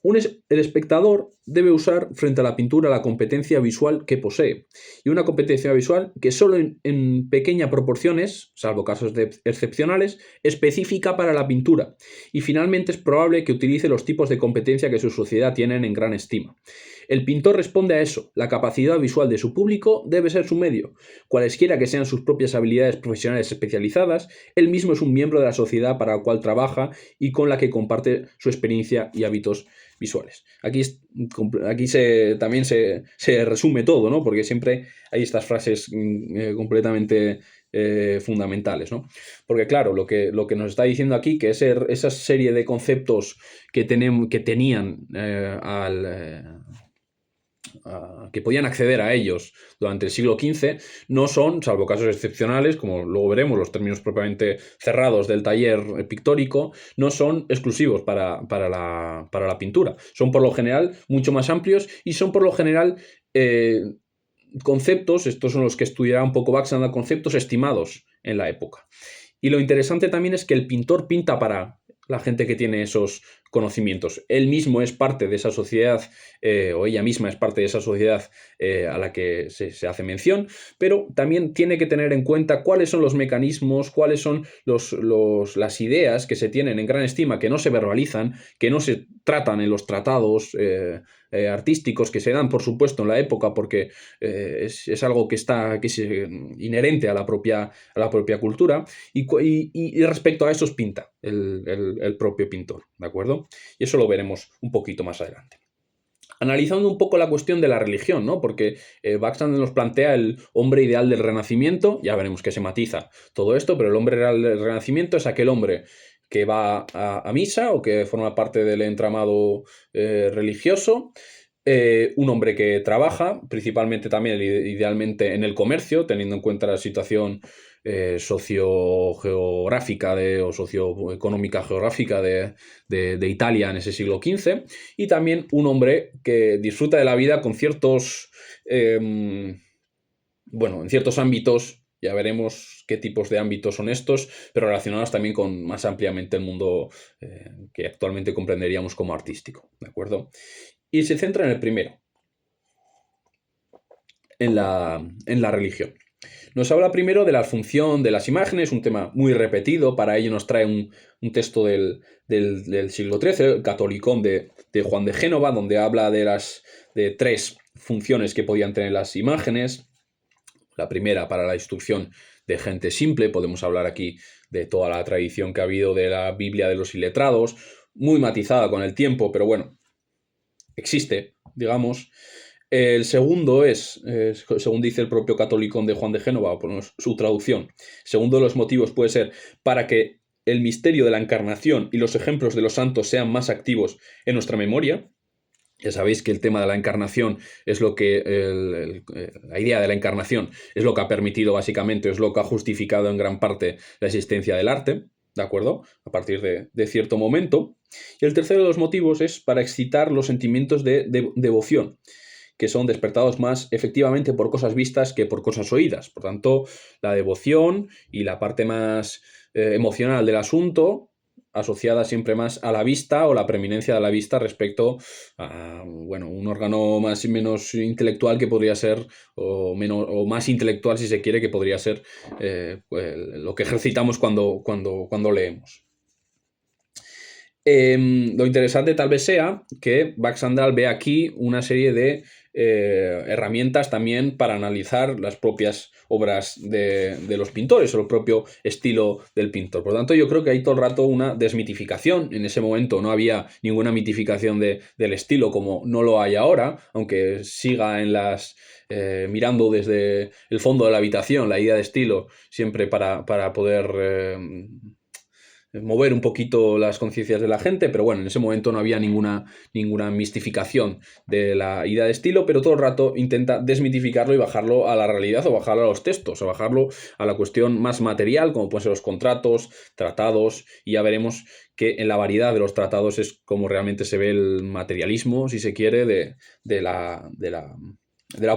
El espectador debe usar frente a la pintura la competencia visual que posee, y una competencia visual que solo en pequeñas proporciones, salvo casos excepcionales, específica para la pintura, y finalmente es probable que utilice los tipos de competencia que su sociedad tienen en gran estima. El pintor responde a eso, la capacidad visual de su público debe ser su medio. Cualesquiera que sean sus propias habilidades profesionales especializadas, él mismo es un miembro de la sociedad para la cual trabaja y con la que comparte su experiencia y hábitos visuales. Aquí también se resume todo, ¿no? Porque siempre hay estas frases completamente fundamentales, ¿no? Porque claro, lo que nos está diciendo aquí, que esa serie de conceptos que tenían que podían acceder a ellos durante el siglo XV, no son, salvo casos excepcionales, como luego veremos, los términos propiamente cerrados del taller pictórico, no son exclusivos para la pintura. Son por lo general mucho más amplios y son por lo general conceptos, estos son los que estudiará un poco Baxandall, conceptos estimados en la época. Y lo interesante también es que el pintor pinta para la gente que tiene esos conocimientos. Él mismo es parte de esa sociedad, o ella misma es parte de esa sociedad a la que se hace mención, pero también tiene que tener en cuenta cuáles son los mecanismos, cuáles son las ideas que se tienen en gran estima, que no se verbalizan, que no se tratan en los tratados artísticos que se dan, por supuesto, en la época, porque es algo que es inherente a la propia cultura, y respecto a eso pinta el propio pintor, ¿de acuerdo? Y eso lo veremos un poquito más adelante. Analizando un poco la cuestión de la religión, ¿no? Porque Baxandall nos plantea el hombre ideal del Renacimiento, ya veremos que se matiza todo esto, pero el hombre ideal del Renacimiento es aquel hombre que va a misa o que forma parte del entramado religioso, un hombre que trabaja, principalmente también idealmente en el comercio, teniendo en cuenta la situación sociogeográfica o socioeconómica geográfica de Italia en ese siglo XV, y también un hombre que disfruta de la vida con ciertos, en ciertos ámbitos. Ya veremos qué tipos de ámbitos son estos, pero relacionados también con más ampliamente el mundo que actualmente comprenderíamos como artístico, ¿de acuerdo? Y se centra en el primero, en la religión. Nos habla primero de la función de las imágenes, un tema muy repetido. Para ello nos trae un texto del siglo XIII, el Catolicón de Juan de Génova, donde habla de tres funciones que podían tener las imágenes. La primera, para la instrucción de gente simple. Podemos hablar aquí de toda la tradición que ha habido de la Biblia de los iletrados, muy matizada con el tiempo, pero bueno, existe, digamos. El segundo es, según dice el propio Catolicón de Juan de Génova, o por su traducción, segundo de los motivos puede ser para que el misterio de la encarnación y los ejemplos de los santos sean más activos en nuestra memoria. Ya sabéis que el tema de la encarnación es lo que, la idea de la encarnación es lo que ha permitido básicamente, es lo que ha justificado en gran parte la existencia del arte, ¿de acuerdo? A partir de cierto momento. Y el tercero de los motivos es para excitar los sentimientos de devoción, que son despertados más efectivamente por cosas vistas que por cosas oídas. Por tanto, la devoción y la parte más emocional del asunto, asociada siempre más a la vista o la preeminencia de la vista respecto a, bueno, un órgano más y menos intelectual que podría ser, o más intelectual si se quiere, que podría ser pues, lo que ejercitamos cuando leemos. Lo interesante tal vez sea que Baxandal ve aquí una serie de herramientas también para analizar las propias obras de los pintores o el propio estilo del pintor. Por lo tanto, yo creo que hay todo el rato una desmitificación. En ese momento no había ninguna mitificación del estilo como no lo hay ahora, aunque siga en las... mirando desde el fondo de la habitación la idea de estilo, siempre para poder mover un poquito las conciencias de la gente, pero bueno, en ese momento no había ninguna mistificación de la idea de estilo, pero todo el rato intenta desmitificarlo y bajarlo a la realidad o bajarlo a los textos, o bajarlo a la cuestión más material, como pueden ser los contratos, tratados, y ya veremos que en la variedad de los tratados es como realmente se ve el materialismo, si se quiere, de la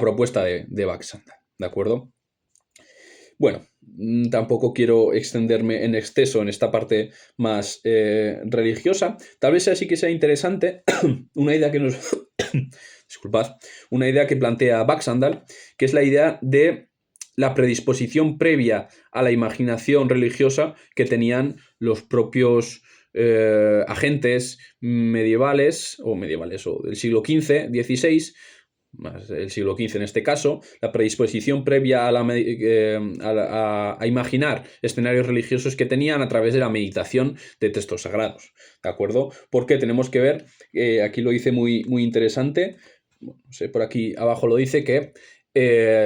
propuesta de Baxandal, ¿de acuerdo? Bueno, tampoco quiero extenderme en exceso en esta parte más religiosa. Tal vez sí que sea interesante una idea que nos... disculpad, una idea que plantea Baxandal, que es la idea de la predisposición previa a la imaginación religiosa que tenían los propios agentes medievales o del siglo XV, XVI, más el siglo XV en este caso, la predisposición previa a imaginar escenarios religiosos que tenían a través de la meditación de textos sagrados, ¿de acuerdo? Porque tenemos que ver, aquí lo dice muy, muy interesante, no sé, por aquí abajo lo dice, que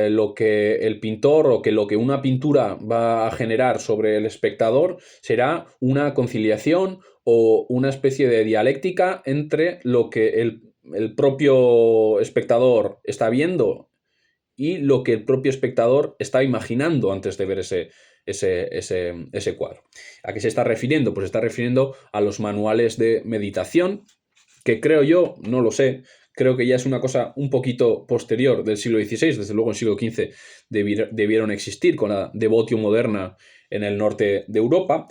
lo que el pintor o que lo que una pintura va a generar sobre el espectador será una conciliación o una especie de dialéctica entre lo que el propio espectador está viendo y lo que el propio espectador está imaginando antes de ver ese cuadro. ¿A qué se está refiriendo? Pues se está refiriendo a los manuales de meditación, que creo yo, no lo sé, creo que ya es una cosa un poquito posterior del siglo XVI, desde luego en el siglo XV debieron existir con la devotio moderna en el norte de Europa.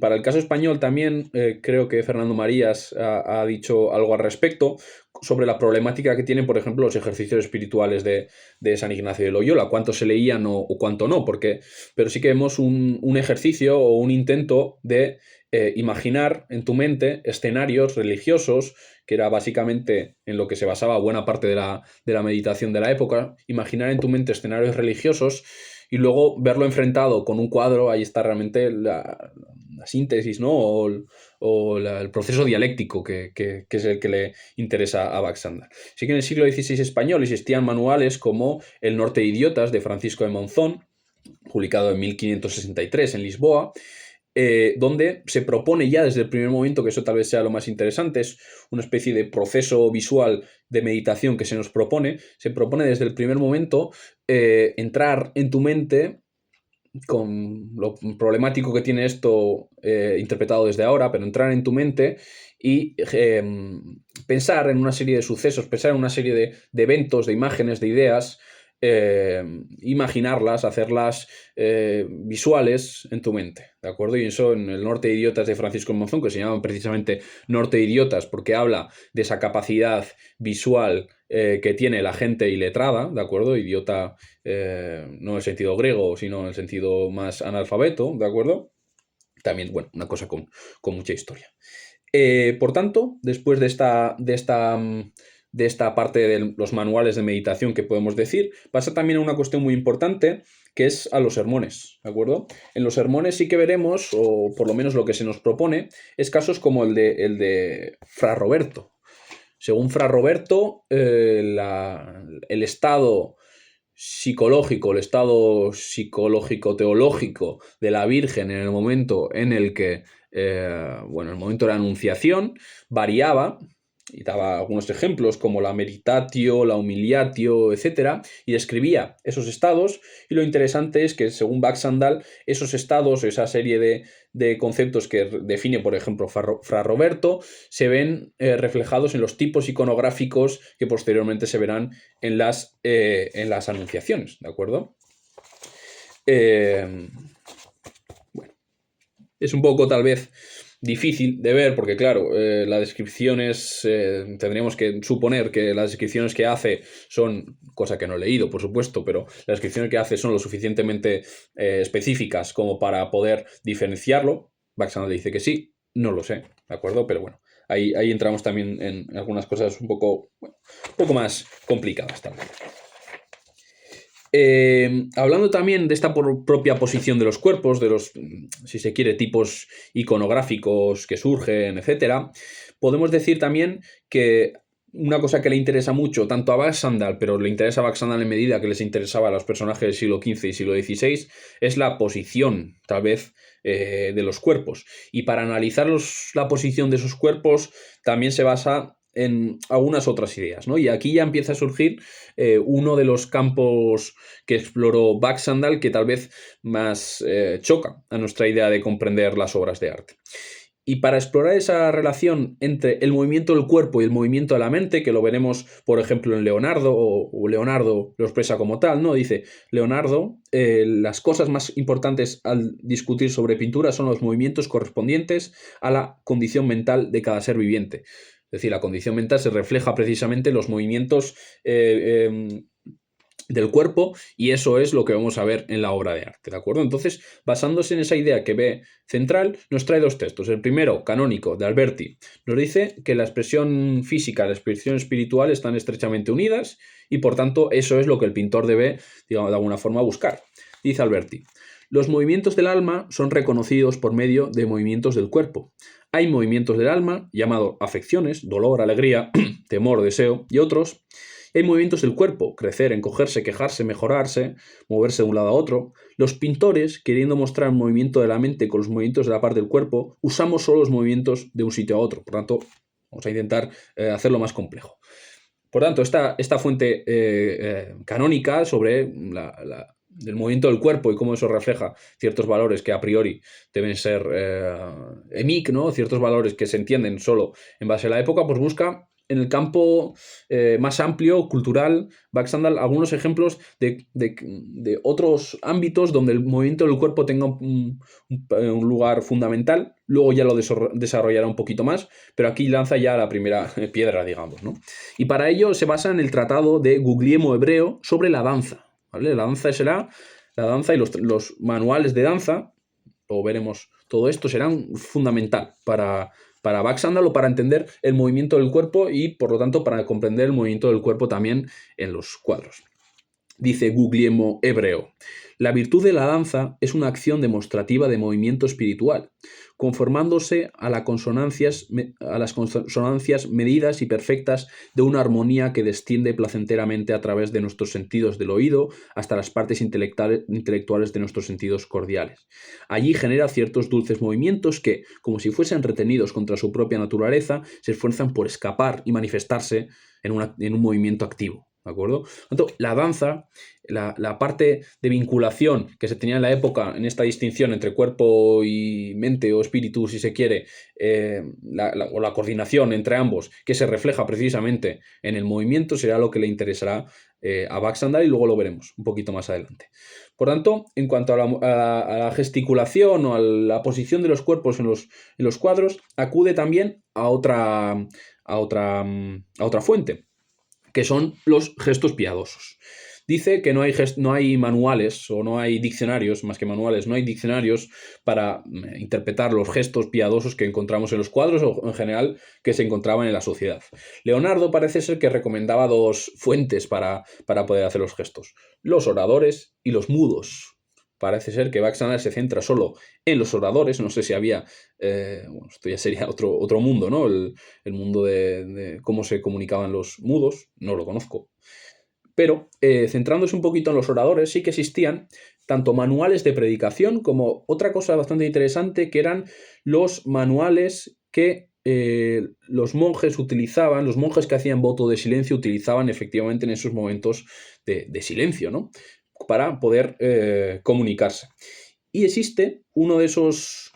Para el caso español también creo que Fernando Marías ha dicho algo al respecto sobre la problemática que tienen, por ejemplo, los ejercicios espirituales de San Ignacio de Loyola, cuánto se leían o cuánto no, pero sí que vemos un ejercicio o un intento de imaginar en tu mente escenarios religiosos, que era básicamente en lo que se basaba buena parte de la meditación de la época, imaginar en tu mente escenarios religiosos y luego verlo enfrentado con un cuadro. Ahí está realmente la síntesis, ¿no? O el proceso dialéctico que es el que le interesa a Baxandal. Sí que en el siglo XVI español existían manuales como El norte de idiotas, de Francisco de Monzón, publicado en 1563 en Lisboa, donde se propone ya desde el primer momento, que eso tal vez sea lo más interesante, es una especie de proceso visual de meditación que se propone desde el primer momento entrar en tu mente, con lo problemático que tiene esto interpretado desde ahora, pero entrar en tu mente y pensar en una serie de sucesos, pensar en una serie de eventos, de imágenes, de ideas, imaginarlas, hacerlas visuales en tu mente, ¿de acuerdo? Y eso en El norte de idiotas de Francisco de Monzón, que se llaman precisamente Norte de idiotas porque habla de esa capacidad visual que tiene la gente iletrada, ¿de acuerdo? Idiota no en el sentido griego, sino en el sentido más analfabeto, ¿de acuerdo? También, bueno, una cosa con mucha historia. Por tanto, después de esta parte de los manuales de meditación que podemos decir, pasa también a una cuestión muy importante, que es a los sermones, ¿de acuerdo? En los sermones sí que veremos, o por lo menos lo que se nos propone, es casos como el de Fra Roberto. Según Fra Roberto, el estado psicológico, el estado psicológico-teológico de la Virgen en el momento en el que, el momento de la Anunciación, variaba, y daba algunos ejemplos como la meditatio, la humiliatio, etc., y describía esos estados, y lo interesante es que, según Baxandal, esos estados, esa serie de conceptos que define, por ejemplo, Fra Roberto, se ven reflejados en los tipos iconográficos que posteriormente se verán en las anunciaciones, ¿de acuerdo? Bueno, es un poco tal vez difícil de ver porque claro, las descripciones, tendríamos que suponer que las descripciones que hace son, cosa que no he leído por supuesto, pero las descripciones que hace son lo suficientemente específicas como para poder diferenciarlo. Baxandall dice que sí, no lo sé, ¿de acuerdo? Pero bueno, ahí entramos también en algunas cosas un poco más complicadas también. Hablando también de esta propia posición de los cuerpos, de los, si se quiere, tipos iconográficos que surgen, etcétera, podemos decir también que una cosa que le interesa mucho tanto a Baxandall, pero le interesa a Baxandall en medida que les interesaba a los personajes del siglo XV y siglo XVI, es la posición, tal vez, de los cuerpos. Y para analizar la posición de esos cuerpos también se basa en algunas otras ideas, ¿no? Y aquí ya empieza a surgir uno de los campos que exploró Baxandall que tal vez más choca a nuestra idea de comprender las obras de arte. Y para explorar esa relación entre el movimiento del cuerpo y el movimiento de la mente, que lo veremos, por ejemplo, en Leonardo, o Leonardo lo expresa como tal, ¿no? Dice, Leonardo, las cosas más importantes al discutir sobre pintura son los movimientos correspondientes a la condición mental de cada ser viviente. Es decir, la condición mental se refleja precisamente en los movimientos del cuerpo y eso es lo que vamos a ver en la obra de arte, ¿de acuerdo? Entonces, basándose en esa idea que ve central, nos trae dos textos. El primero, canónico, de Alberti, nos dice que la expresión física y la expresión espiritual están estrechamente unidas y por tanto eso es lo que el pintor debe, digamos, de alguna forma buscar. Dice Alberti, los movimientos del alma son reconocidos por medio de movimientos del cuerpo. Hay movimientos del alma, llamados afecciones, dolor, alegría, temor, deseo, y otros. Hay movimientos del cuerpo, crecer, encogerse, quejarse, mejorarse, moverse de un lado a otro. Los pintores, queriendo mostrar el movimiento de la mente con los movimientos de la parte del cuerpo, usamos solo los movimientos de un sitio a otro. Por tanto, vamos a intentar hacerlo más complejo. Por tanto, esta fuente canónica sobre el movimiento del cuerpo y cómo eso refleja ciertos valores que a priori deben ser EMIC, ¿no? Ciertos valores que se entienden solo en base a la época, pues busca en el campo más amplio, cultural, Baxandall, algunos ejemplos de otros ámbitos donde el movimiento del cuerpo tenga un lugar fundamental. Luego ya lo desarrollará un poquito más, pero aquí lanza ya la primera piedra, digamos, ¿no? Y para ello se basa en el tratado de Guglielmo Hebreo sobre la danza, ¿vale? La danza y los manuales de danza, lo veremos, todo esto serán fundamental para Baxandall o para entender el movimiento del cuerpo y, por lo tanto, para comprender el movimiento del cuerpo también en los cuadros. Dice Guglielmo Hebreo, la virtud de la danza es una acción demostrativa de movimiento espiritual, conformándose a las consonancias medidas y perfectas de una armonía que desciende placenteramente a través de nuestros sentidos del oído hasta las partes intelectuales de nuestros sentidos cordiales. Allí genera ciertos dulces movimientos que, como si fuesen retenidos contra su propia naturaleza, se esfuerzan por escapar y manifestarse en un movimiento activo. ¿De acuerdo? Entonces, la danza, la parte de vinculación que se tenía en la época en esta distinción entre cuerpo y mente o espíritu, si se quiere, o la coordinación entre ambos, que se refleja precisamente en el movimiento, será lo que le interesará a Baxandall y luego lo veremos un poquito más adelante. Por tanto, en cuanto a la gesticulación o a la posición de los cuerpos en los cuadros, acude también a otra fuente, que son los gestos piadosos. Dice que no hay manuales o no hay diccionarios, más que manuales, no hay diccionarios para interpretar los gestos piadosos que encontramos en los cuadros o en general que se encontraban en la sociedad. Leonardo parece ser que recomendaba dos fuentes para poder hacer los gestos, los oradores y los mudos. Parece ser que Baxandall se centra solo en los oradores, no sé si había, esto ya sería otro mundo, ¿no? El mundo de cómo se comunicaban los mudos, no lo conozco. Pero centrándose un poquito en los oradores, sí que existían tanto manuales de predicación como otra cosa bastante interesante que eran los manuales que los monjes utilizaban, los monjes que hacían voto de silencio utilizaban efectivamente en esos momentos de silencio, ¿no? Para poder comunicarse. Y existe uno de esos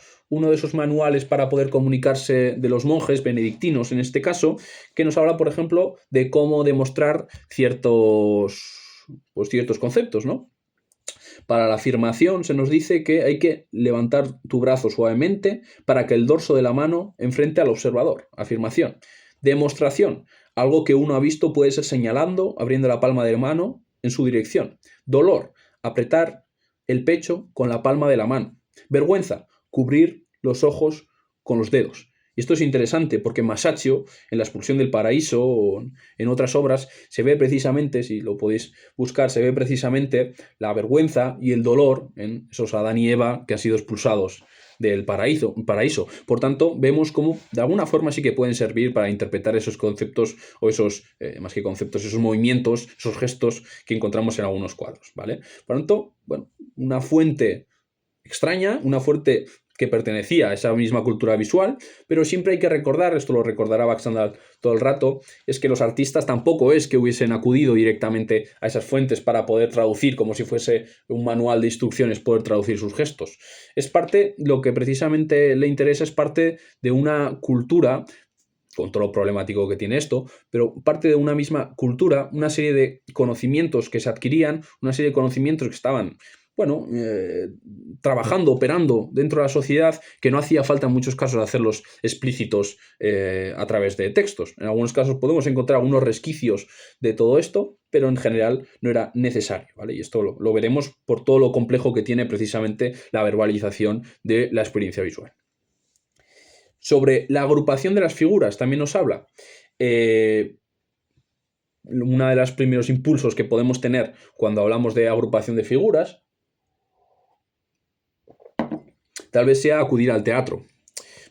manuales para poder comunicarse de los monjes benedictinos, en este caso, que nos habla, por ejemplo, de cómo demostrar ciertos conceptos, ¿no? Para la afirmación se nos dice que hay que levantar tu brazo suavemente para que el dorso de la mano enfrente al observador. Afirmación. Demostración. Algo que uno ha visto puede ser señalando, abriendo la palma de la mano en su dirección. Dolor. Apretar el pecho con la palma de la mano. Vergüenza. Cubrir los ojos con los dedos. Y esto es interesante porque Masaccio, en La expulsión del paraíso o en otras obras, se ve precisamente, si lo podéis buscar, se ve precisamente la vergüenza y el dolor en esos Adán y Eva que han sido expulsados del paraíso. Por tanto, vemos cómo de alguna forma sí que pueden servir para interpretar esos conceptos o esos, más que conceptos, esos movimientos, esos gestos que encontramos en algunos cuadros, ¿vale? Por tanto, bueno, una fuente extraña, una fuente que pertenecía a esa misma cultura visual, pero siempre hay que recordar, esto lo recordará Baxandall todo el rato, es que los artistas tampoco es que hubiesen acudido directamente a esas fuentes para poder traducir, como si fuese un manual de instrucciones, poder traducir sus gestos. Es parte, lo que precisamente le interesa es parte de una cultura, con todo lo problemático que tiene esto, pero parte de una misma cultura, una serie de conocimientos que se adquirían, una serie de conocimientos que estaban, bueno, trabajando, operando dentro de la sociedad, que no hacía falta en muchos casos hacerlos explícitos a través de textos. En algunos casos podemos encontrar algunos resquicios de todo esto, pero en general no era necesario, ¿vale? Y esto lo veremos por todo lo complejo que tiene precisamente la verbalización de la experiencia visual. Sobre la agrupación de las figuras también nos habla. Uno de los primeros impulsos que podemos tener cuando hablamos de agrupación de figuras tal vez sea acudir al teatro.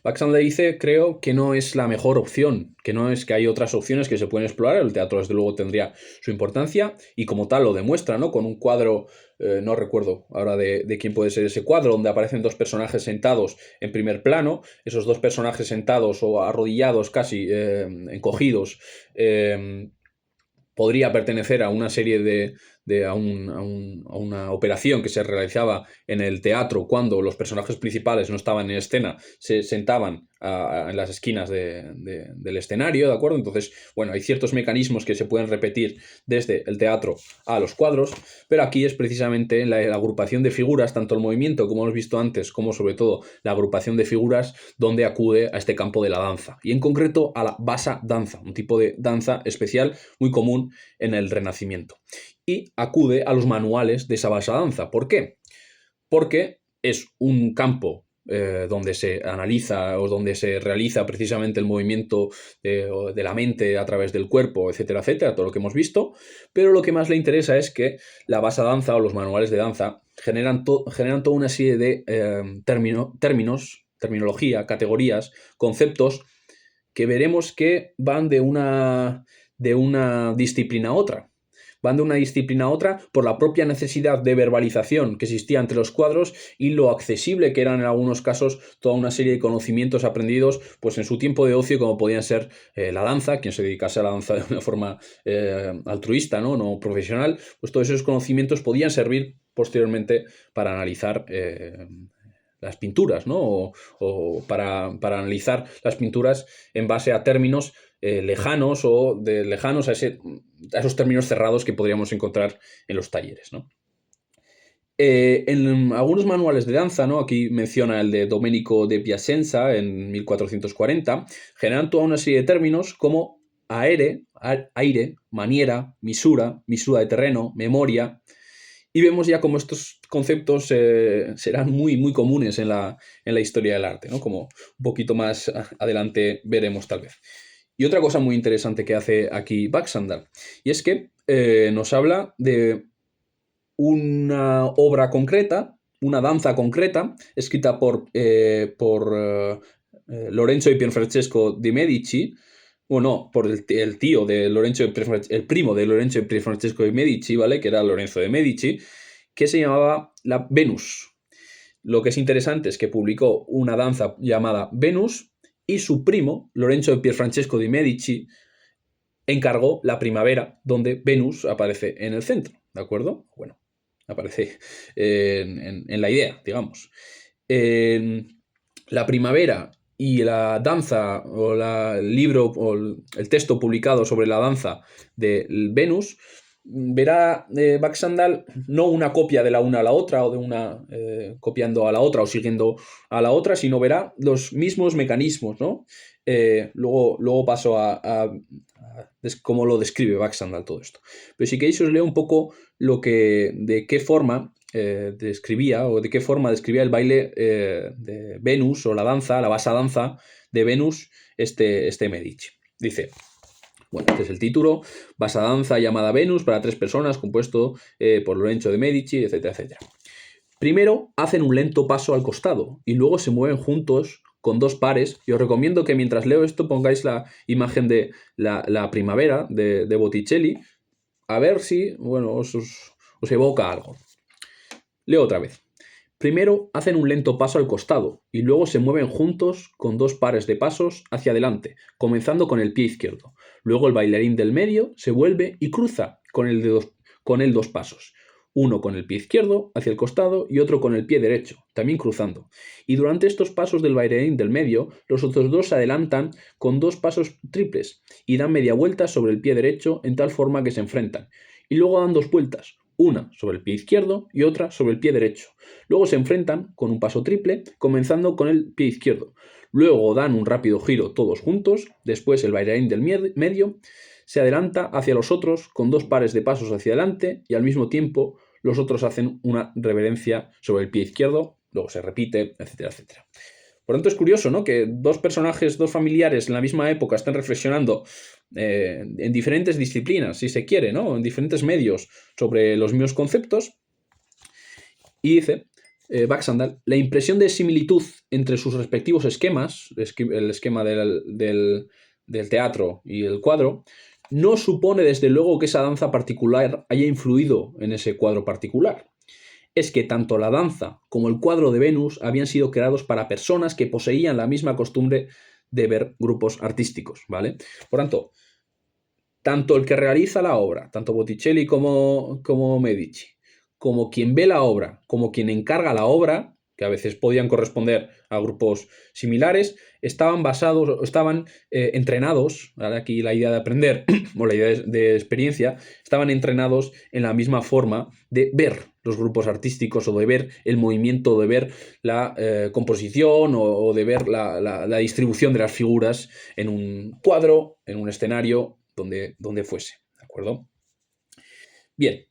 Baxandall dice, creo que no es la mejor opción, que no es que hay otras opciones que se pueden explorar, el teatro desde luego tendría su importancia y como tal lo demuestra, ¿no? Con un cuadro, no recuerdo ahora de quién puede ser ese cuadro, donde aparecen dos personajes sentados en primer plano, esos dos personajes sentados o arrodillados casi, encogidos, podría pertenecer a una serie a una operación que se realizaba en el teatro cuando los personajes principales no estaban en escena, se sentaban en las esquinas del escenario, ¿de acuerdo? Entonces, bueno, hay ciertos mecanismos que se pueden repetir desde el teatro a los cuadros, pero aquí es precisamente la agrupación de figuras, tanto el movimiento, como hemos visto antes, como sobre todo la agrupación de figuras, donde acude a este campo de la danza, y en concreto a la basa danza, un tipo de danza especial muy común en el Renacimiento. Y acude a los manuales de esa basa danza. ¿Por qué? Porque es un campo donde se analiza o donde se realiza precisamente el movimiento de la mente a través del cuerpo, etcétera, etcétera, todo lo que hemos visto, pero lo que más le interesa es que la basa danza o los manuales de danza generan toda una serie de terminología, categorías, conceptos que veremos que van de una disciplina a otra. Van de una disciplina a otra por la propia necesidad de verbalización que existía entre los cuadros y lo accesible que eran en algunos casos toda una serie de conocimientos aprendidos pues en su tiempo de ocio, como podían ser la danza, quien se dedicase a la danza de una forma altruista, no profesional, pues todos esos conocimientos podían servir posteriormente para analizar las pinturas, ¿no? O para analizar las pinturas en base a términos lejanos o lejanos a esos términos cerrados que podríamos encontrar en los talleres, ¿no? En algunos manuales de danza, ¿no? Aquí menciona el de Domenico de Piacenza en 1440, generan toda una serie de términos como aire, maniera, misura de terreno, memoria, y vemos ya cómo estos conceptos serán muy, muy comunes en la historia del arte, ¿no? Como un poquito más adelante veremos tal vez. Y otra cosa muy interesante que hace aquí Baxandall, y es que nos habla de una obra concreta, una danza concreta, escrita por Lorenzo di Pierfrancesco de Medici, bueno, por el tío de Lorenzo el primo de Lorenzo di Pierfrancesco de Medici, ¿vale? Que era Lorenzo de Medici, que se llamaba la Venus. Lo que es interesante es que publicó una danza llamada Venus y su primo, Lorenzo de Pierfrancesco de Medici, encargó la Primavera, donde Venus aparece en el centro, ¿de acuerdo? Bueno, aparece en la idea, digamos. La Primavera y la danza o el libro o el texto publicado sobre la danza de Venus verá Baxandall no una copia de la una a la otra o de una copiando a la otra o siguiendo a la otra, sino verá los mismos mecanismos, ¿no? Luego paso a cómo lo describe Baxandall todo esto. Pero si queréis os leo un poco de qué forma describía o de qué forma describía el baile de Venus o la danza, la basa danza de Venus, este Medici. Dice... Bueno, este es el título. Basa danza llamada Venus para 3 personas, compuesto por Lorenzo de Medici, etcétera, etcétera. Primero hacen un lento paso al costado y luego se mueven juntos con 2 pares. Y os recomiendo que mientras leo esto pongáis la imagen de la primavera de Botticelli, a ver si, bueno, os evoca algo. Leo otra vez. Primero hacen un lento paso al costado y luego se mueven juntos con 2 pares de pasos hacia adelante, comenzando con el pie izquierdo. Luego el bailarín del medio se vuelve y cruza con él 2 pasos. Uno con el pie izquierdo hacia el costado y otro con el pie derecho, también cruzando. Y durante estos pasos del bailarín del medio, los otros 2 se adelantan con 2 pasos triples y dan media vuelta sobre el pie derecho en tal forma que se enfrentan. Y luego dan 2 vueltas, una sobre el pie izquierdo y otra sobre el pie derecho. Luego se enfrentan con un paso triple, comenzando con el pie izquierdo. Luego dan un rápido giro todos juntos, después el bailarín del medio se adelanta hacia los otros con 2 pares de pasos hacia adelante y al mismo tiempo los otros hacen una reverencia sobre el pie izquierdo, luego se repite, etcétera, etcétera. Por lo tanto es curioso, ¿no?, que 2 personajes, 2 familiares en la misma época estén reflexionando en diferentes disciplinas, si se quiere, ¿no?, en diferentes medios sobre los mismos conceptos. Y dice Baxandall, la impresión de similitud entre sus respectivos esquemas, el esquema del teatro y el cuadro, no supone desde luego que esa danza particular haya influido en ese cuadro particular. Es que tanto la danza como el cuadro de Venus habían sido creados para personas que poseían la misma costumbre de ver grupos artísticos, ¿vale? Por tanto, tanto el que realiza la obra, tanto Botticelli como Medici, como quien ve la obra, como quien encarga la obra, que a veces podían corresponder a grupos similares, estaban entrenados, ¿vale?, aquí la idea de aprender, o la idea de experiencia, estaban entrenados en la misma forma de ver los grupos artísticos o de ver el movimiento, de ver la composición o de ver la distribución de las figuras en un cuadro, en un escenario, donde fuese, ¿de acuerdo? Bien,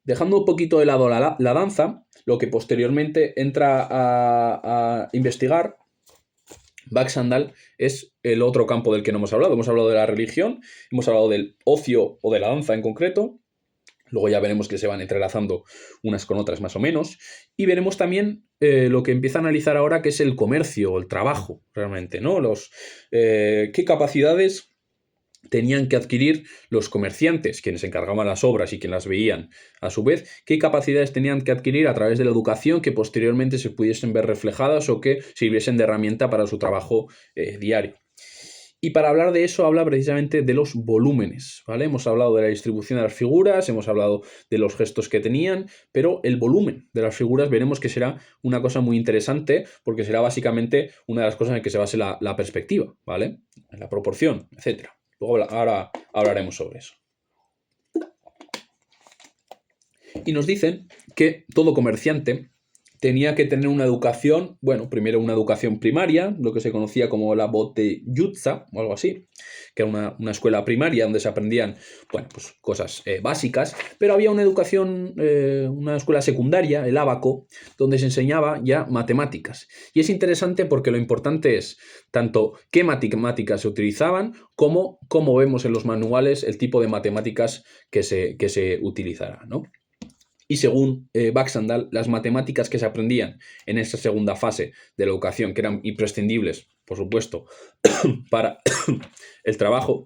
dejando un poquito de lado la danza, lo que posteriormente entra a investigar Baxandall es el otro campo del que no hemos hablado. Hemos hablado de la religión, hemos hablado del ocio o de la danza en concreto. Luego ya veremos que se van entrelazando unas con otras más o menos. Y veremos también lo que empieza a analizar ahora, que es el comercio, el trabajo, realmente, ¿no? ¿Qué capacidades tenían que adquirir los comerciantes, quienes encargaban las obras y quienes las veían a su vez, qué capacidades tenían que adquirir a través de la educación que posteriormente se pudiesen ver reflejadas o que sirviesen de herramienta para su trabajo diario. Y para hablar de eso habla precisamente de los volúmenes, ¿vale? Hemos hablado de la distribución de las figuras, hemos hablado de los gestos que tenían, pero el volumen de las figuras veremos que será una cosa muy interesante porque será básicamente una de las cosas en que se base la perspectiva, ¿vale? La proporción, etcétera. Luego ahora hablaremos sobre eso. Y nos dicen que todo comerciante tenía que tener una educación, bueno, primero una educación primaria, lo que se conocía como la botelluzza o algo así, que era una escuela primaria donde se aprendían, bueno, pues cosas básicas, pero había una educación, una escuela secundaria, el ábaco, donde se enseñaba ya matemáticas. Y es interesante porque lo importante es tanto qué matemáticas se utilizaban como vemos en los manuales el tipo de matemáticas que se utilizará, ¿no? Y según Baxandall, las matemáticas que se aprendían en esa segunda fase de la educación, que eran imprescindibles, por supuesto, para el trabajo,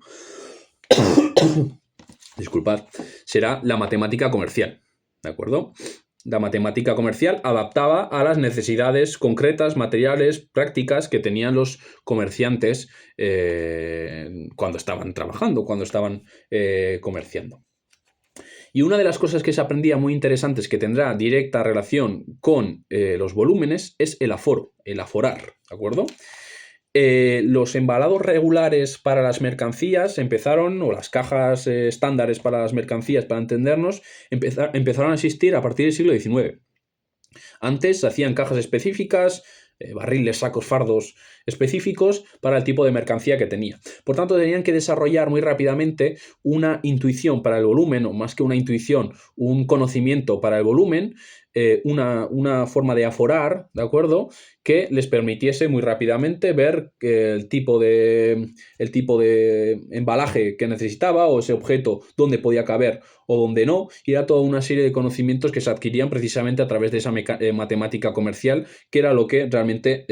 disculpad, será la matemática comercial, ¿de acuerdo? La matemática comercial adaptada a las necesidades concretas, materiales, prácticas que tenían los comerciantes cuando estaban trabajando, cuando estaban comerciando. Y una de las cosas que se aprendía muy interesantes, que tendrá directa relación con los volúmenes, es el aforo, el aforar, ¿de acuerdo? Los embalados regulares para las mercancías empezaron, o las cajas estándares para las mercancías, para entendernos, empezaron a existir a partir del siglo XIX. Antes se hacían cajas específicas, barriles, sacos, fardos específicos para el tipo de mercancía que tenía. Por tanto, tenían que desarrollar muy rápidamente una intuición para el volumen, o más que una intuición, un conocimiento para el volumen, una forma de aforar, ¿de acuerdo? Que les permitiese muy rápidamente ver el tipo de embalaje que necesitaba, o ese objeto dónde podía caber o dónde no, y era toda una serie de conocimientos que se adquirían precisamente a través de esa matemática comercial, que era lo que realmente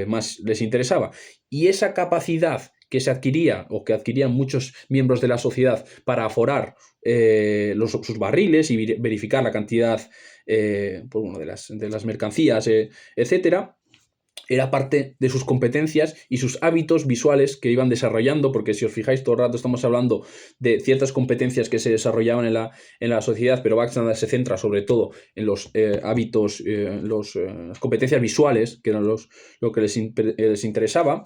más les interesaba. Y esa capacidad que se adquiría, o que adquirían muchos miembros de la sociedad, para aforar sus barriles y verificar la cantidad pues bueno, de las mercancías, etcétera, era parte de sus competencias y sus hábitos visuales que iban desarrollando, porque si os fijáis, todo el rato estamos hablando de ciertas competencias que se desarrollaban en la sociedad, pero Baxter se centra sobre todo en los hábitos, las competencias visuales, que eran lo que les interesaba.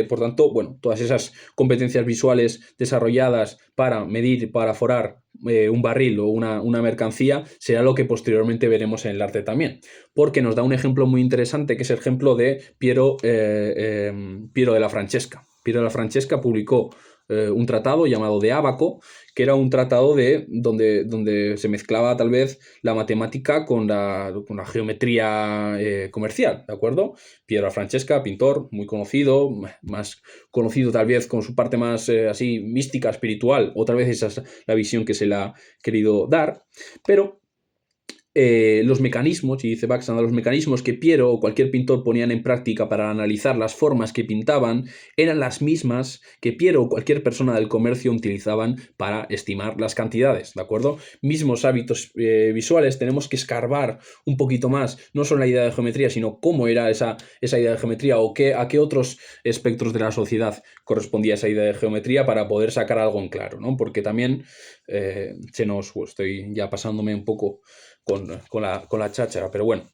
Por tanto, bueno, todas esas competencias visuales desarrolladas para medir, para aforar un barril o una mercancía, será lo que posteriormente veremos en el arte también. Porque nos da un ejemplo muy interesante, que es el ejemplo de Piero della Francesca. Piero della Francesca publicó un tratado llamado De Abaco, que era un tratado donde se mezclaba tal vez la matemática con la geometría comercial, ¿de acuerdo? Piero della Francesca, pintor muy conocido, más conocido tal vez con su parte más así mística, espiritual, otra vez esa es la visión que se le ha querido dar, pero los mecanismos, y dice Baxter, los mecanismos que Piero o cualquier pintor ponían en práctica para analizar las formas que pintaban eran las mismas que Piero o cualquier persona del comercio utilizaban para estimar las cantidades, ¿de acuerdo? Mismos hábitos visuales, tenemos que escarbar un poquito más, no solo la idea de geometría, sino cómo era esa idea de geometría, o a qué otros espectros de la sociedad correspondía esa idea de geometría, para poder sacar algo en claro, ¿no? Porque también estoy ya pasándome un poco con la cháchara, pero bueno.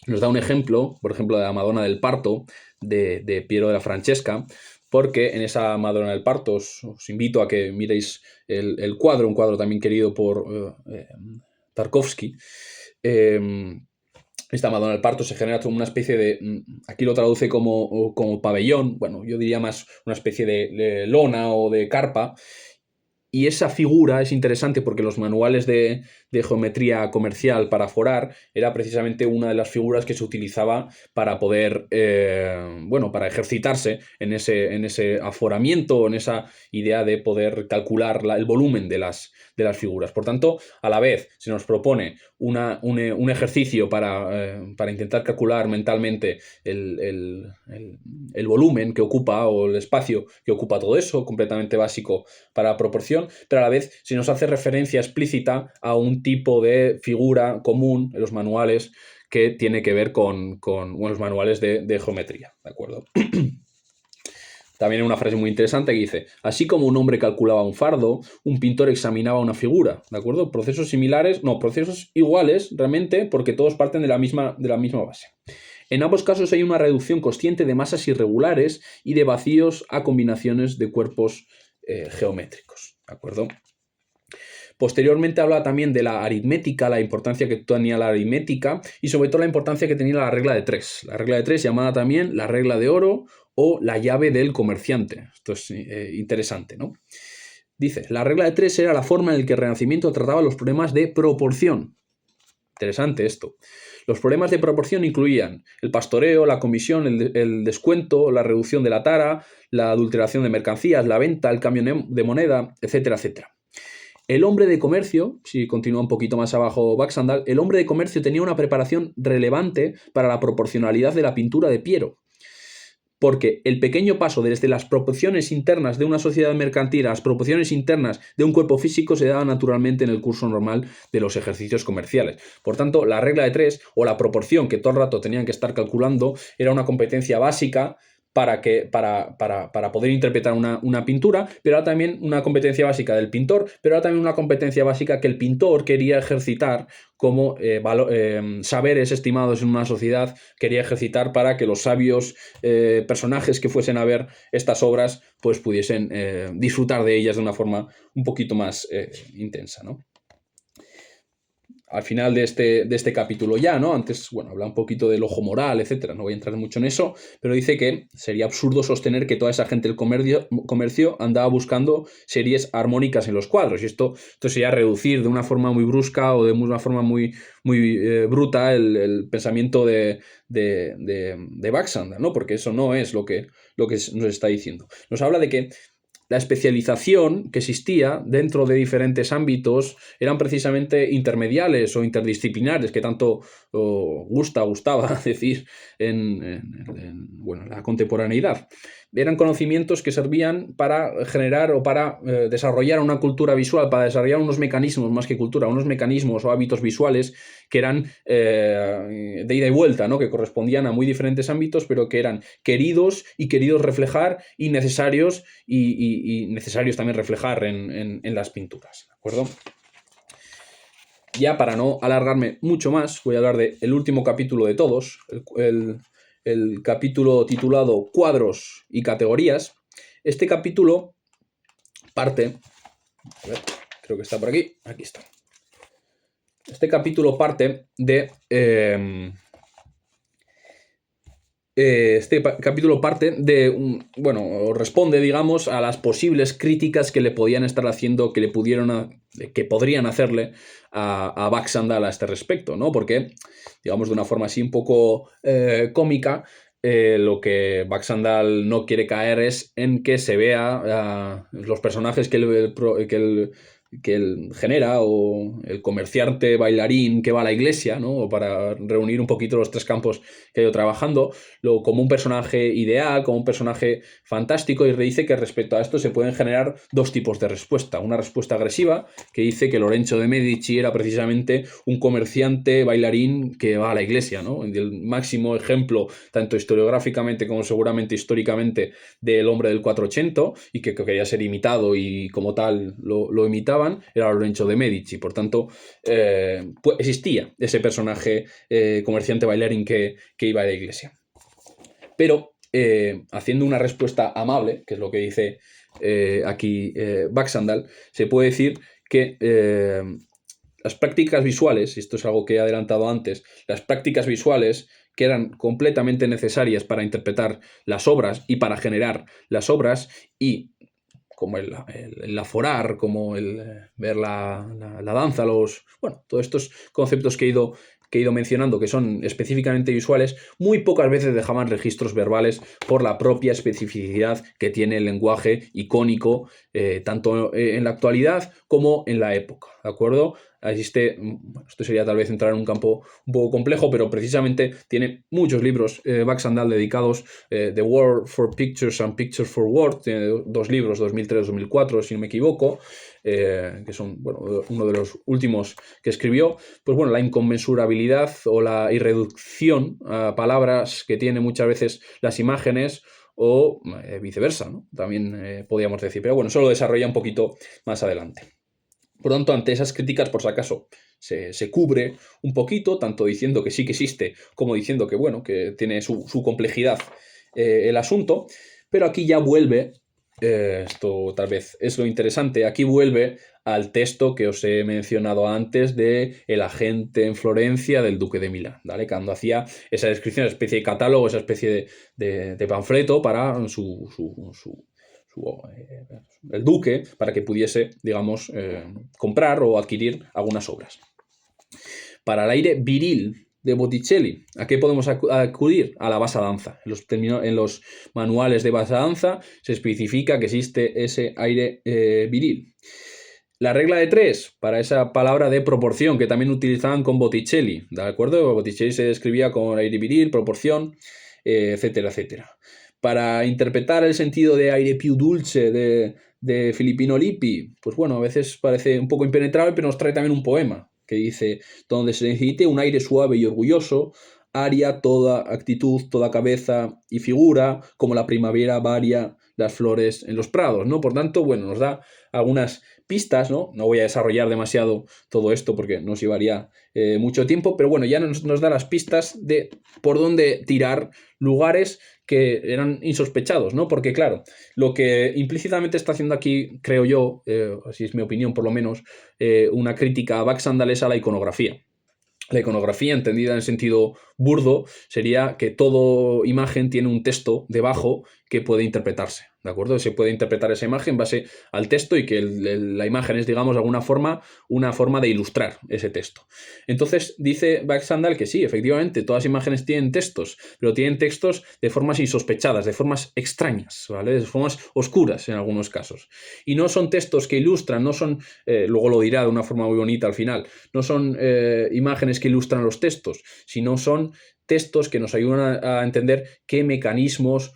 Nos da un ejemplo, por ejemplo, de la Madonna del Parto, de Piero della Francesca, porque en esa Madonna del Parto os invito a que miréis el cuadro, un cuadro también querido por Tarkovsky. Esta Madonna del Parto se genera como una especie de, aquí lo traduce como pabellón, bueno, yo diría más una especie de lona o de carpa. Y esa figura es interesante porque los manuales de geometría comercial para aforar era precisamente una de las figuras que se utilizaba para poder, para ejercitarse en ese aforamiento, en esa idea de poder calcular el volumen de las figuras. Por tanto, a la vez se nos propone un ejercicio para intentar calcular mentalmente el volumen que ocupa, o el espacio que ocupa todo eso, completamente básico para la proporción, pero a la vez se nos hace referencia explícita a un tipo de figura común en los manuales que tiene que ver con los manuales de geometría, ¿de acuerdo? También hay una frase muy interesante que dice: así como un hombre calculaba un fardo, un pintor examinaba una figura, ¿de acuerdo? Procesos iguales realmente, porque todos parten de la misma base. En ambos casos hay una reducción consciente de masas irregulares y de vacíos a combinaciones de cuerpos geométricos, ¿de acuerdo? Posteriormente habla también de la aritmética, la importancia que tenía la aritmética, y sobre todo la importancia que tenía la regla de 3. La regla de 3, llamada también la regla de oro o la llave del comerciante. Esto es interesante, ¿no? Dice, la regla de 3 era la forma en la que el Renacimiento trataba los problemas de proporción. Interesante esto. Los problemas de proporción incluían el pastoreo, la comisión, el descuento, la reducción de la tara, la adulteración de mercancías, la venta, el cambio de moneda, etcétera, etcétera. El hombre de comercio, si continúa un poquito más abajo Baxandal, el hombre de comercio tenía una preparación relevante para la proporcionalidad de la pintura de Piero, porque el pequeño paso desde las proporciones internas de una sociedad mercantil a las proporciones internas de un cuerpo físico se daba naturalmente en el curso normal de los ejercicios comerciales. Por tanto, la regla de 3, o la proporción que todo el rato tenían que estar calculando, era una competencia básica para poder interpretar una pintura, pero era también una competencia básica del pintor, pero era también una competencia básica que el pintor quería ejercitar como saberes estimados en una sociedad, quería ejercitar para que los sabios personajes que fuesen a ver estas obras pues pudiesen disfrutar de ellas de una forma un poquito más intensa, ¿no? Al final de este capítulo ya, ¿no? Antes, bueno, habla un poquito del ojo moral, etcétera. No voy a entrar mucho en eso, pero dice que sería absurdo sostener que toda esa gente del comercio andaba buscando series armónicas en los cuadros. Y esto sería reducir de una forma muy brusca o de una forma muy bruta el pensamiento de Baxander, ¿no? Porque eso no es lo que nos está diciendo. Nos habla de que la especialización que existía dentro de diferentes ámbitos eran precisamente intermediales o interdisciplinares, que tanto gustaba decir en la contemporaneidad. Eran conocimientos que servían para generar o para desarrollar una cultura visual, para desarrollar unos mecanismos, más que cultura, unos mecanismos o hábitos visuales que eran de ida y vuelta, ¿no? Que correspondían a muy diferentes ámbitos, pero que eran queridos reflejar y necesarios y necesarios también reflejar en las pinturas, ¿de acuerdo? Ya para no alargarme mucho más, voy a hablar del último capítulo de todos, el capítulo titulado Cuadros y categorías. Este capítulo parte... A ver, creo que está por aquí. Aquí está. Este capítulo parte de... responde, digamos, a las posibles críticas que le podían estar haciendo, que podrían hacerle a Baxandal a este respecto, ¿no? Porque, digamos, de una forma así un poco cómica, lo que Baxandal no quiere caer es en que se vea los personajes que él genera, o el comerciante bailarín que va a la iglesia, ¿no? O para reunir un poquito los tres campos que ha ido trabajando, como un personaje ideal, como un personaje fantástico, y dice que respecto a esto se pueden generar dos tipos de respuesta. Una respuesta agresiva, que dice que Lorenzo de Medici era precisamente un comerciante bailarín que va a la iglesia, ¿no? El máximo ejemplo, tanto historiográficamente como seguramente históricamente, del hombre del 480, y que quería ser imitado y como tal lo imitaban, era Lorenzo de Medici. Por tanto, pues existía ese personaje comerciante bailarín que iba a la iglesia. Pero haciendo una respuesta amable, que es lo que dice aquí Baxandal, se puede decir que las prácticas visuales, y esto es algo que he adelantado antes, las prácticas visuales que eran completamente necesarias para interpretar las obras y para generar las obras, y como el aforar, como el ver la danza, todos estos conceptos que he ido mencionando, que son específicamente visuales, muy pocas veces dejaban registros verbales por la propia especificidad que tiene el lenguaje icónico, tanto en la actualidad como en la época, ¿de acuerdo? Existe, esto sería tal vez entrar en un campo un poco complejo, pero precisamente tiene muchos libros Baxandal dedicados, The Word for Pictures and Pictures for Word, tiene dos libros, 2003-2004, si no me equivoco, que son uno de los últimos que escribió. Pues bueno, la inconmensurabilidad o la irreducción a palabras que tiene muchas veces las imágenes, o viceversa, ¿no? También podríamos decir, pero bueno, eso lo desarrolla un poquito más adelante. Por lo tanto, ante esas críticas, por si acaso, se cubre un poquito, tanto diciendo que sí que existe, como diciendo que, bueno, que tiene su complejidad el asunto, pero aquí ya vuelve, esto tal vez es lo interesante, aquí vuelve al texto que os he mencionado antes de El agente en Florencia del duque de Milán, ¿vale? Cuando hacía esa descripción, esa especie de catálogo, esa especie de panfleto para el duque, para que pudiese, digamos, comprar o adquirir algunas obras. Para el aire viril de Botticelli, ¿a qué podemos acudir? A la basa danza. En los manuales de basa danza se especifica que existe ese aire viril. La regla de 3, para esa palabra de proporción, que también utilizaban con Botticelli, ¿de acuerdo? Botticelli se describía con aire viril, proporción, etcétera, etcétera. Para interpretar el sentido de aire più dulce de Filippino Lippi, pues bueno, a veces parece un poco impenetrable, pero nos trae también un poema que dice: donde se necesite un aire suave y orgulloso, aria toda actitud, toda cabeza y figura, como la primavera varia las flores en los prados, ¿no? Por tanto, bueno, nos da algunas pistas, ¿no? No voy a desarrollar demasiado todo esto porque nos llevaría mucho tiempo, pero bueno, ya nos da las pistas de por dónde tirar lugares que eran insospechados, ¿no? Porque claro, lo que implícitamente está haciendo aquí, creo yo, así es mi opinión por lo menos, una crítica a Baxandal es a la iconografía. La iconografía, entendida en sentido burdo, sería que toda imagen tiene un texto debajo que puede interpretarse, ¿de acuerdo? Se puede interpretar esa imagen en base al texto y que la imagen es, digamos, de alguna forma, una forma de ilustrar ese texto. Entonces, dice Baxandal que sí, efectivamente, todas las imágenes tienen textos, pero tienen textos de formas insospechadas, de formas extrañas, ¿vale? De formas oscuras en algunos casos. Y no son textos que ilustran, no son, luego lo dirá de una forma muy bonita al final, no son imágenes que ilustran los textos, sino son textos que nos ayudan a entender qué mecanismos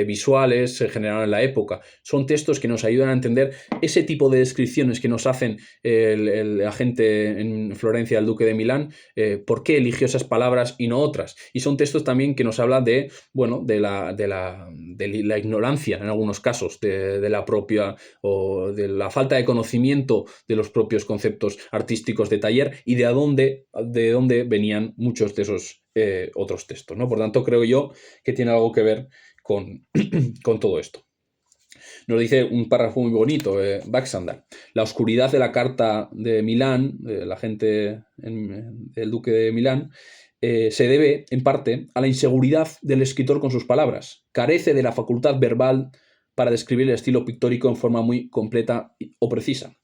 visuales se generaron en la época. Son textos que nos ayudan a entender ese tipo de descripciones que nos hacen el agente en Florencia, el duque de Milán, por qué eligió esas palabras y no otras. Y son textos también que nos hablan de, bueno, de la ignorancia en algunos casos, de la propia o de la falta de conocimiento de los propios conceptos artísticos de taller y de dónde venían muchos de esos otros textos, ¿no? Por tanto, creo yo que tiene algo que ver con, con todo esto. Nos dice un párrafo muy bonito, Baxandal. La oscuridad de la carta de Milán, la gente del duque de Milán, se debe, en parte, a la inseguridad del escritor con sus palabras. Carece de la facultad verbal para describir el estilo pictórico en forma muy completa o precisa.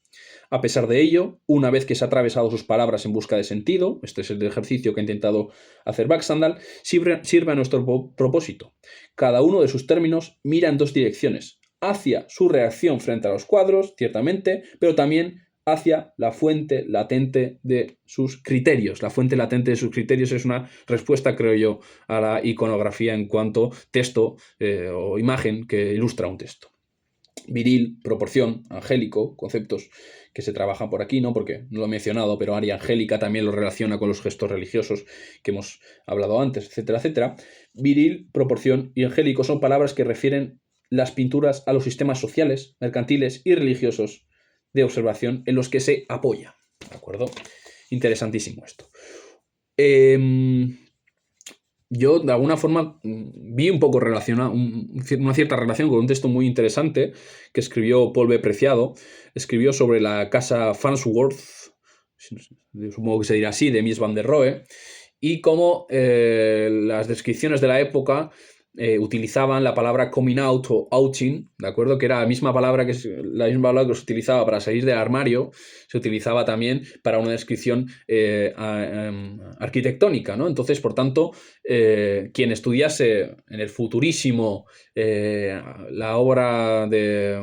A pesar de ello, una vez que se ha atravesado sus palabras en busca de sentido, este es el ejercicio que ha intentado hacer Baxandal, sirve a nuestro propósito. Cada uno de sus términos mira en dos direcciones, hacia su reacción frente a los cuadros, ciertamente, pero también hacia la fuente latente de sus criterios. La fuente latente de sus criterios es una respuesta, creo yo, a la iconografía en cuanto texto o imagen que ilustra un texto. Viril, proporción, angélico, conceptos que se trabajan por aquí, ¿no? Porque no lo he mencionado, pero aria angélica también lo relaciona con los gestos religiosos que hemos hablado antes, etcétera, etcétera. Viril, proporción y angélico son palabras que refieren las pinturas a los sistemas sociales, mercantiles y religiosos de observación en los que se apoya. ¿De acuerdo? Interesantísimo esto. Yo, de alguna forma, vi un poco una cierta relación con un texto muy interesante que escribió Paul B. Preciado. Escribió sobre la casa Farnsworth, supongo que se dirá así, de Mies van der Rohe, y cómo las descripciones de la época utilizaban la palabra coming out o outing, ¿de acuerdo? Que era la misma palabra que se utilizaba para salir del armario, se utilizaba también para una descripción arquitectónica, ¿no? Entonces, por tanto, quien estudiase en el futurísimo la obra de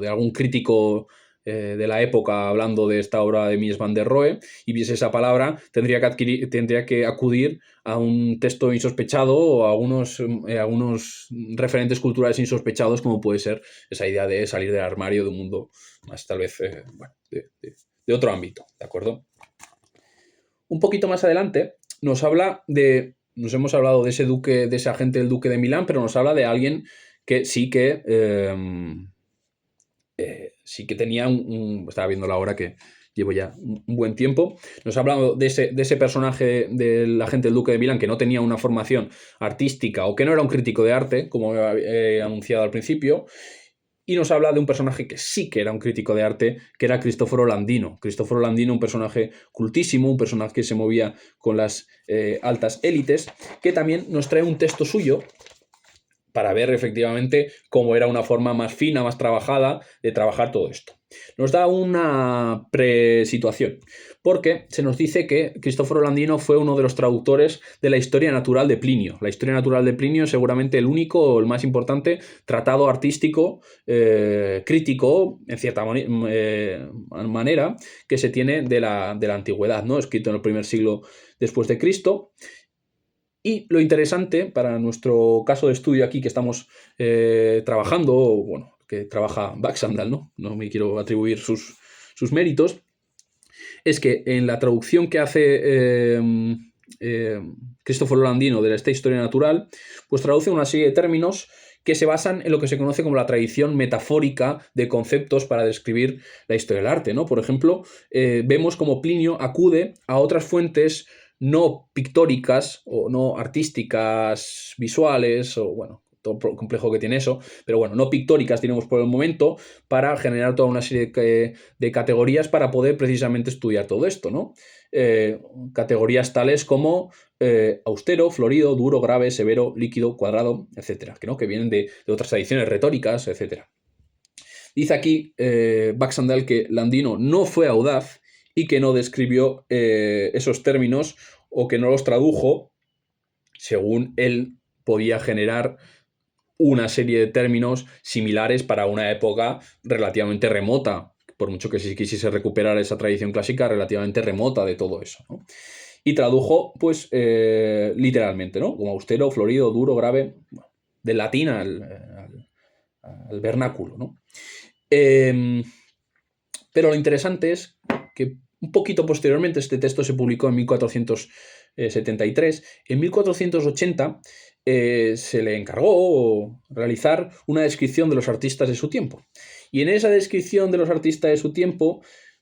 algún crítico de la época hablando de esta obra de Mies van der Rohe y viese esa palabra, tendría que acudir a un texto insospechado o a algunos referentes culturales insospechados, como puede ser esa idea de salir del armario de un mundo más tal vez de otro ámbito, ¿de acuerdo? Un poquito más adelante nos hemos hablado de ese agente del duque de Milán, pero nos habla de alguien que sí que tenía estaba viendo la hora que llevo ya un buen tiempo. Nos ha hablado de ese personaje del agente del duque de Milán que no tenía una formación artística o que no era un crítico de arte, como he anunciado al principio, y nos habla de un personaje que sí que era un crítico de arte, que era Cristoforo Landino. Cristoforo Landino, un personaje cultísimo, un personaje que se movía con las altas élites, que también nos trae un texto suyo para ver efectivamente cómo era una forma más fina, más trabajada de trabajar todo esto. Nos da una presituación, porque se nos dice que Cristoforo Landino fue uno de los traductores de la Historia Natural de Plinio. La Historia Natural de Plinio es seguramente el único o el más importante tratado artístico crítico, en cierta manera, que se tiene de la antigüedad, ¿no? Escrito en el primer siglo después de Cristo. Y lo interesante para nuestro caso de estudio aquí que estamos trabajando, que trabaja Baxandal, no me quiero atribuir sus méritos, es que en la traducción que hace Cristoforo Landino de esta historia natural, pues traduce una serie de términos que se basan en lo que se conoce como la tradición metafórica de conceptos para describir la historia del arte, ¿no? Por ejemplo, vemos como Plinio acude a otras fuentes no pictóricas o no artísticas, visuales, o bueno, todo complejo que tiene eso, pero bueno, no pictóricas tenemos por el momento, para generar toda una serie de categorías para poder precisamente estudiar todo esto, ¿no? Categorías tales como austero, florido, duro, grave, severo, líquido, cuadrado, etcétera, ¿no? Que vienen de otras tradiciones retóricas, etcétera. Dice aquí Baxandall que Landino no fue audaz y que no describió esos términos o que no los tradujo según él podía generar una serie de términos similares para una época relativamente remota, por mucho que se quisiese recuperar esa tradición clásica relativamente remota de todo eso, ¿no? Y tradujo, pues, literalmente, ¿no? Como austero, florido, duro, grave, bueno, del latín al vernáculo, ¿no? Pero lo interesante es que un poquito posteriormente, este texto se publicó en 1473, en 1480 se le encargó realizar una descripción de los artistas de su tiempo. Y en esa descripción de los artistas de su tiempo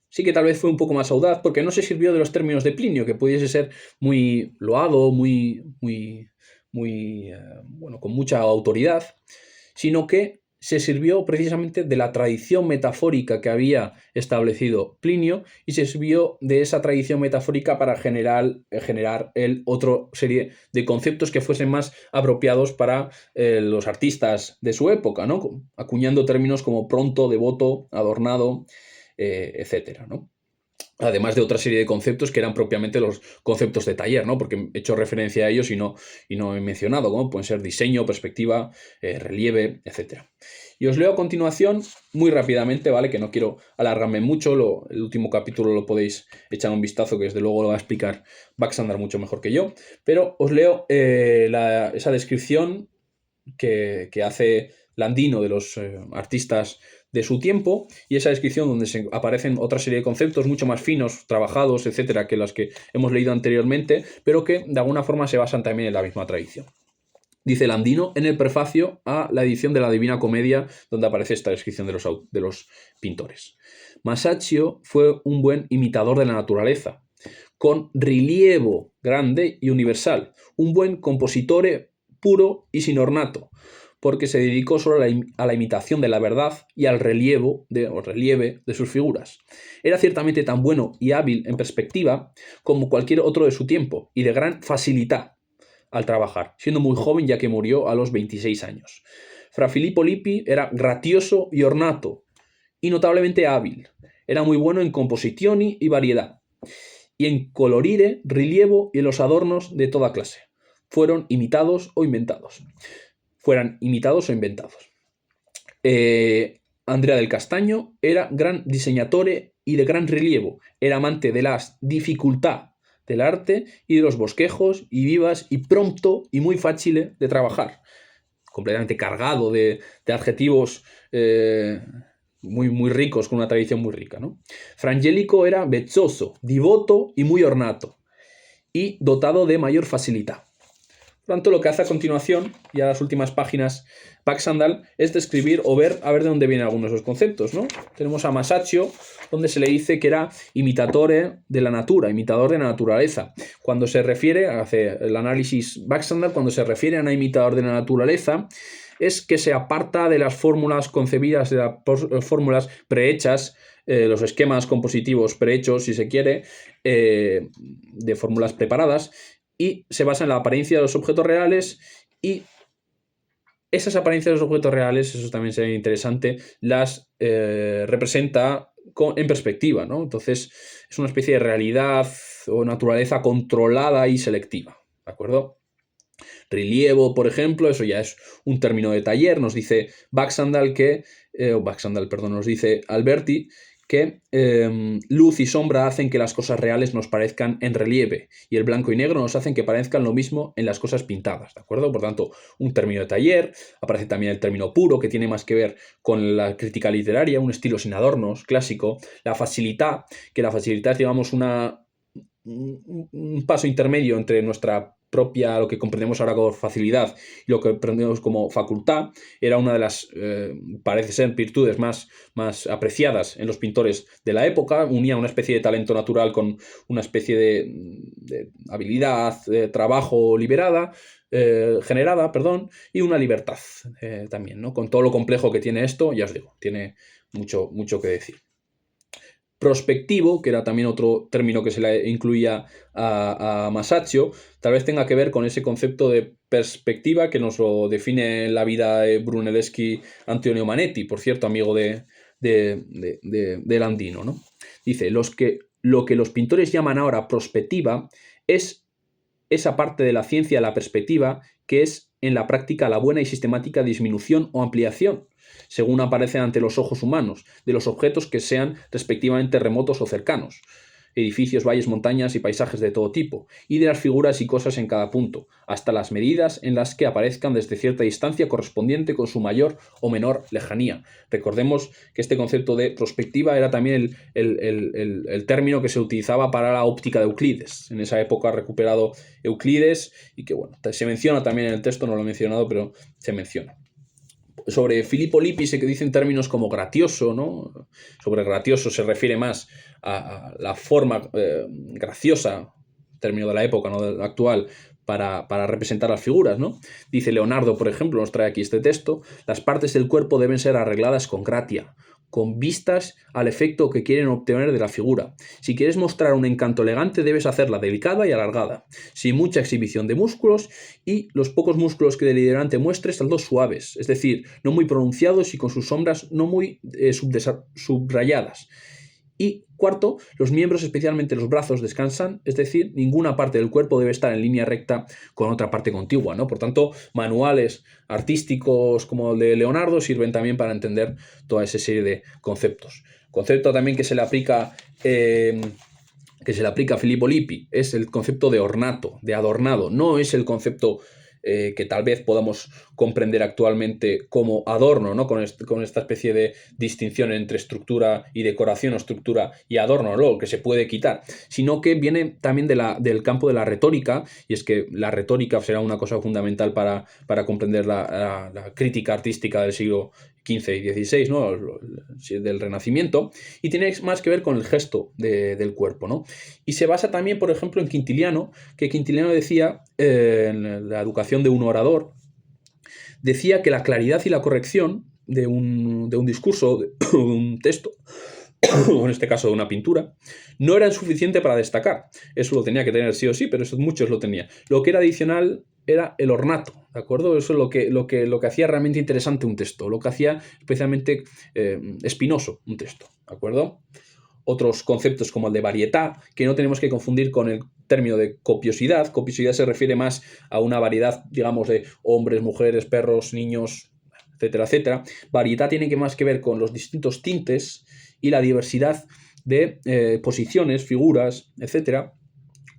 sí que tal vez fue un poco más audaz, porque no se sirvió de los términos de Plinio, que pudiese ser muy loado, bueno, con mucha autoridad, sino que se sirvió precisamente de la tradición metafórica que había establecido Plinio y se sirvió de esa tradición metafórica para generar otra serie de conceptos que fuesen más apropiados para los artistas de su época, ¿no? Acuñando términos como pronto, devoto, adornado, etcétera, ¿no? Además de otra serie de conceptos que eran propiamente los conceptos de taller, ¿no? Porque he hecho referencia a ellos y no he mencionado, como pueden ser diseño, perspectiva, relieve, etc. Y os leo a continuación, muy rápidamente, ¿vale? Que no quiero alargarme mucho, el último capítulo lo podéis echar un vistazo, que desde luego lo va a explicar Baxandall mucho mejor que yo, pero os leo esa descripción que hace Landino de los artistas de su tiempo, y esa descripción donde aparecen otra serie de conceptos mucho más finos, trabajados, etcétera, que los que hemos leído anteriormente, pero que de alguna forma se basan también en la misma tradición. Dice Landino en el prefacio a la edición de la Divina Comedia, donde aparece esta descripción de los pintores. Masaccio fue un buen imitador de la naturaleza, con rilievo grande y universal, un buen compositore puro y sin ornato, porque se dedicó solo a la imitación de la verdad y al relieve de sus figuras. Era ciertamente tan bueno y hábil en perspectiva como cualquier otro de su tiempo, y de gran facilidad al trabajar, siendo muy joven ya que murió a los 26 años. Fra Filippo Lippi era gracioso y ornato, y notablemente hábil. Era muy bueno en composizioni y variedad, y en colorire, rilievo y en los adornos de toda clase. Fueran imitados o inventados. Andrea del Castaño era gran diseñatore y de gran rilievo. Era amante de la dificultad del arte y de los bosquejos y vivas y pronto y muy fácil de trabajar. Completamente cargado de adjetivos muy ricos, con una tradición muy rica, ¿no? Frangelico era vezzoso, divoto y muy ornato, y dotado de mayor facilidad. Por tanto, lo que hace a continuación, y a las últimas páginas, Baxandall, es describir o ver a ver de dónde vienen algunos de esos conceptos, ¿no? Tenemos a Masaccio, donde se le dice que era imitatore de la natura, imitador de la naturaleza. Cuando se refiere, hace el análisis Baxandall, cuando se refiere a un imitador de la naturaleza, es que se aparta de las fórmulas concebidas, de las fórmulas prehechas, los esquemas compositivos prehechos, si se quiere, de fórmulas preparadas, y se basa en la apariencia de los objetos reales, y esas apariencias de los objetos reales, eso también sería interesante, las representa en perspectiva, ¿no? Entonces es una especie de realidad o naturaleza controlada y selectiva, ¿de acuerdo? Rilievo, por ejemplo, eso ya es un término de taller, nos dice nos dice Alberti, que luz y sombra hacen que las cosas reales nos parezcan en relieve, y el blanco y negro nos hacen que parezcan lo mismo en las cosas pintadas, ¿de acuerdo? Por tanto, un término de taller. Aparece también el término puro, que tiene más que ver con la crítica literaria, un estilo sin adornos, clásico. La facilidad, que la facilidad es, digamos, un paso intermedio entre nuestra propia, lo que comprendemos ahora con facilidad y lo que comprendemos como facultad, era una de las, parece ser, virtudes más apreciadas en los pintores de la época. Unía una especie de talento natural con una especie de habilidad, de trabajo generada, y una libertad también, ¿no? Con todo lo complejo que tiene esto, ya os digo, tiene mucho que decir. Prospectivo, que era también otro término que se le incluía a Masaccio, tal vez tenga que ver con ese concepto de perspectiva que nos lo define en la vida de Brunelleschi Antonio Manetti, por cierto, amigo de Landino, ¿no? Dice, lo que los pintores llaman ahora prospectiva es esa parte de la ciencia de la perspectiva que es en la práctica la buena y sistemática disminución o ampliación, según aparecen ante los ojos humanos, de los objetos que sean respectivamente remotos o cercanos, edificios, valles, montañas y paisajes de todo tipo, y de las figuras y cosas en cada punto, hasta las medidas en las que aparezcan desde cierta distancia correspondiente con su mayor o menor lejanía. Recordemos que este concepto de prospectiva era también el término que se utilizaba para la óptica de Euclides. En esa época ha recuperado Euclides y que, bueno, se menciona también en el texto, no lo he mencionado, pero se menciona. Sobre Filippo Lippi se dicen términos como gratioso, ¿no? Sobre gratioso se refiere más a la forma graciosa, término de la época, no de la actual, para representar las figuras, ¿no? Dice Leonardo, por ejemplo, nos trae aquí este texto, las partes del cuerpo deben ser arregladas con gratia, con vistas al efecto que quieren obtener de la figura. Si quieres mostrar un encanto elegante, debes hacerla delicada y alargada, sin mucha exhibición de músculos, y los pocos músculos que deliberante muestres, hazlos suaves, es decir, no muy pronunciados y con sus sombras no muy subrayadas. Y cuarto, los miembros, especialmente los brazos, descansan, es decir, ninguna parte del cuerpo debe estar en línea recta con otra parte contigua, ¿no? Por tanto, manuales artísticos como el de Leonardo sirven también para entender toda esa serie de conceptos. Concepto también que se le aplica a Filippo Lippi es el concepto de ornato, de adornado. No es el concepto que tal vez podamos comprender actualmente como adorno, ¿no? Con esta especie de distinción entre estructura y decoración, o estructura y adorno, ¿no? Que se puede quitar, sino que viene también del campo de la retórica, y es que la retórica será una cosa fundamental para comprender la crítica artística del siglo XV y XVI, ¿no? Del Renacimiento, y tiene más que ver con el gesto del cuerpo, ¿no? Y se basa también, por ejemplo, en Quintiliano, que Quintiliano decía, en la educación de un orador, decía que la claridad y la corrección de un discurso, de un texto, o en este caso de una pintura, no eran suficiente para destacar. Eso lo tenía que tener sí o sí, pero eso muchos lo tenían. Lo que era adicional era el ornato, ¿de acuerdo? Eso es lo que hacía realmente interesante un texto, lo que hacía especialmente espinoso un texto, ¿de acuerdo? Otros conceptos como el de varietà, que no tenemos que confundir con el término de copiosidad. Copiosidad se refiere más a una variedad, digamos, de hombres, mujeres, perros, niños, etcétera, etcétera. Varietà tiene más que ver con los distintos tintes y la diversidad de posiciones, figuras, etcétera.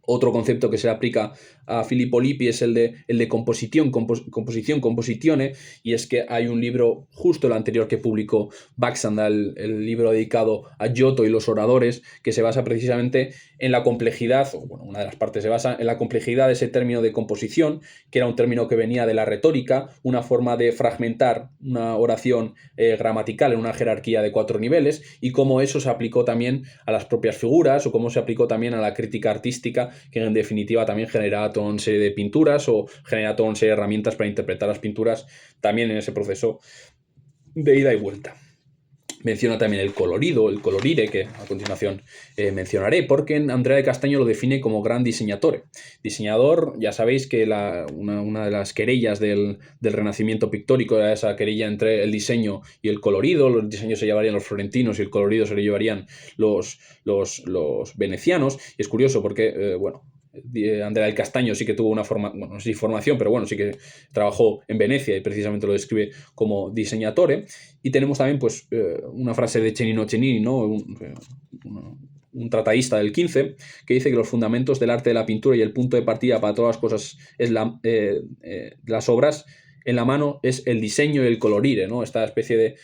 Otro concepto que se aplica a Filippo Lippi es el de composición, compositione, y es que hay un libro, justo el anterior que publicó Baxandall, el libro dedicado a Giotto y los oradores, que se basa precisamente en la complejidad, o bueno, una de las partes se basa en la complejidad de ese término de composición, que era un término que venía de la retórica, una forma de fragmentar una oración gramatical en una jerarquía de 4 niveles, y cómo eso se aplicó también a las propias figuras, o cómo se aplicó también a la crítica artística, que en definitiva también genera toda una serie de pinturas o genera toda una serie de herramientas para interpretar las pinturas también en ese proceso de ida y vuelta. Menciona también el colorido, el colorire, que a continuación mencionaré, porque Andrea de Castaño lo define como gran diseñador. Diseñador, ya sabéis que una de las querellas del Renacimiento pictórico era esa querella entre el diseño y el colorido. Los diseños se llevarían los florentinos y el colorido se lo llevarían los venecianos. Y es curioso porque, Andrea del Castaño sí que tuvo una formación, pero bueno, sí que trabajó en Venecia y precisamente lo describe como diseñatore. Y tenemos también pues una frase de Cennino Cennini, ¿no? Un trataísta del XV, que dice que los fundamentos del arte de la pintura y el punto de partida para todas las cosas es las obras en la mano es el diseño y el colorire, ¿no? Esta especie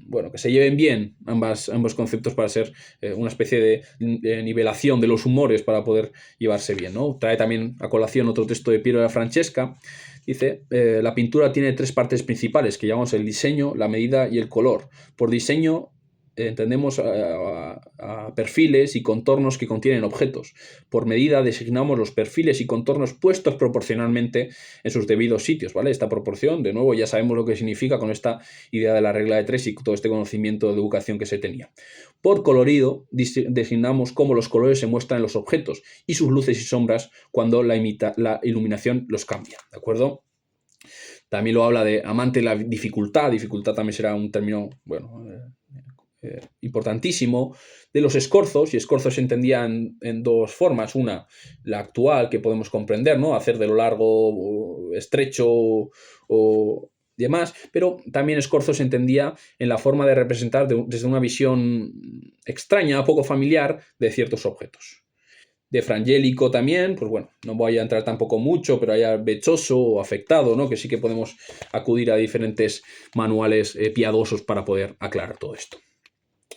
bueno, que se lleven bien ambos conceptos para ser una especie de nivelación de los humores para poder llevarse bien, ¿no? Trae también a colación otro texto de Piero da Francesca. Dice, la pintura tiene tres partes principales, que llamamos el diseño, la medida y el color. Por diseño entendemos a perfiles y contornos que contienen objetos. Por medida designamos los perfiles y contornos puestos proporcionalmente en sus debidos sitios, ¿vale? Esta proporción, de nuevo, ya sabemos lo que significa con esta idea de la regla de tres y todo este conocimiento de educación que se tenía. Por colorido designamos cómo los colores se muestran en los objetos y sus luces y sombras cuando la iluminación los cambia, ¿de acuerdo? También lo habla de amante de la dificultad. Dificultad también será un término, bueno, importantísimo, de los escorzos, y escorzos se entendían en dos formas. Una, la actual, que podemos comprender, ¿no? Hacer de lo largo, estrecho o demás, pero también escorzo se entendía en la forma de representar desde una visión extraña, poco familiar, de ciertos objetos. De frangélico también, pues bueno, no voy a entrar tampoco mucho, pero haya vechoso o afectado, ¿no? Que sí que podemos acudir a diferentes manuales piadosos para poder aclarar todo esto.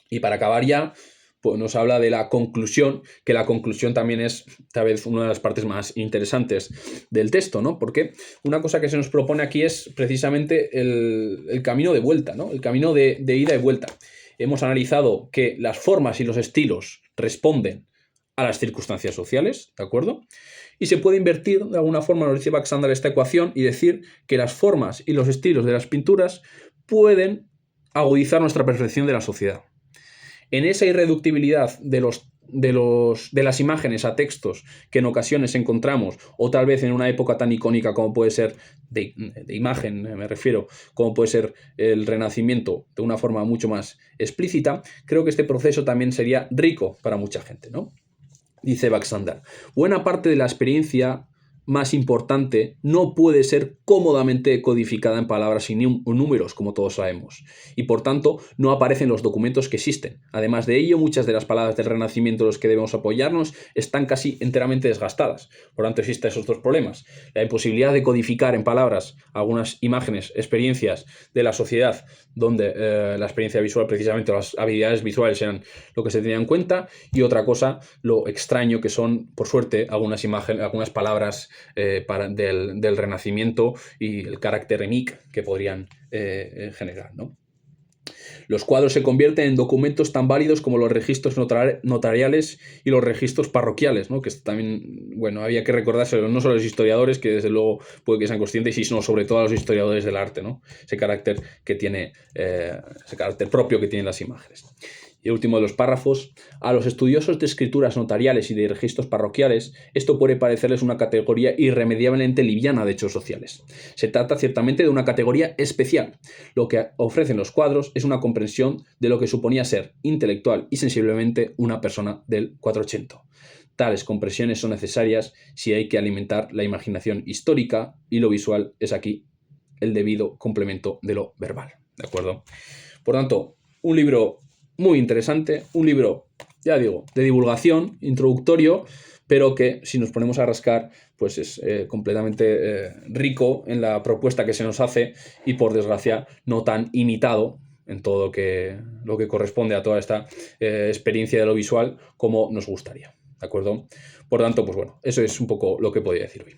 Y para acabar ya, pues nos habla de la conclusión, que la conclusión también es tal vez una de las partes más interesantes del texto, ¿no? Porque una cosa que se nos propone aquí es precisamente el camino de vuelta, ¿no? El camino de ida y vuelta. Hemos analizado que las formas y los estilos responden a las circunstancias sociales, ¿de acuerdo? Y se puede invertir de alguna forma, nos dice Baxandall, esta ecuación y decir que las formas y los estilos de las pinturas pueden agudizar nuestra percepción de la sociedad. En esa irreductibilidad de las imágenes a textos que en ocasiones encontramos, o tal vez en una época tan icónica como puede ser, de imagen me refiero, como puede ser el Renacimiento, de una forma mucho más explícita, creo que este proceso también sería rico para mucha gente, ¿no? Dice Baxandall, buena parte de la experiencia más importante no puede ser cómodamente codificada en palabras y números, como todos sabemos, y por tanto no aparecen los documentos que existen. Además de ello, muchas de las palabras del Renacimiento en los que debemos apoyarnos están casi enteramente desgastadas. Por tanto, existen esos dos problemas. La imposibilidad de codificar en palabras algunas imágenes, experiencias de la sociedad, donde la experiencia visual, precisamente las habilidades visuales eran lo que se tenía en cuenta, y otra cosa, lo extraño que son, por suerte, algunas imágenes, algunas palabras del Renacimiento y el carácter emic que podrían generar, ¿no? Los cuadros se convierten en documentos tan válidos como los registros notariales y los registros parroquiales, ¿no? Que también, bueno, había que recordárselo no solo a los historiadores, que desde luego puede que sean conscientes, sino sobre todo a los historiadores del arte, ¿no? Ese carácter que tiene, ese carácter propio que tienen las imágenes. Y el último de los párrafos, a los estudiosos de escrituras notariales y de registros parroquiales, esto puede parecerles una categoría irremediablemente liviana de hechos sociales. Se trata ciertamente de una categoría especial. Lo que ofrecen los cuadros es una comprensión de lo que suponía ser intelectual y sensiblemente una persona del 480. Tales compresiones son necesarias si hay que alimentar la imaginación histórica, y lo visual es aquí el debido complemento de lo verbal. ¿De acuerdo? Por tanto, un libro muy interesante, un libro, ya digo, de divulgación, introductorio, pero que si nos ponemos a rascar, pues es completamente rico en la propuesta que se nos hace y, por desgracia, no tan imitado en todo lo que corresponde a toda esta experiencia de lo visual como nos gustaría, ¿de acuerdo? Por tanto, pues bueno, eso es un poco lo que podría decir hoy.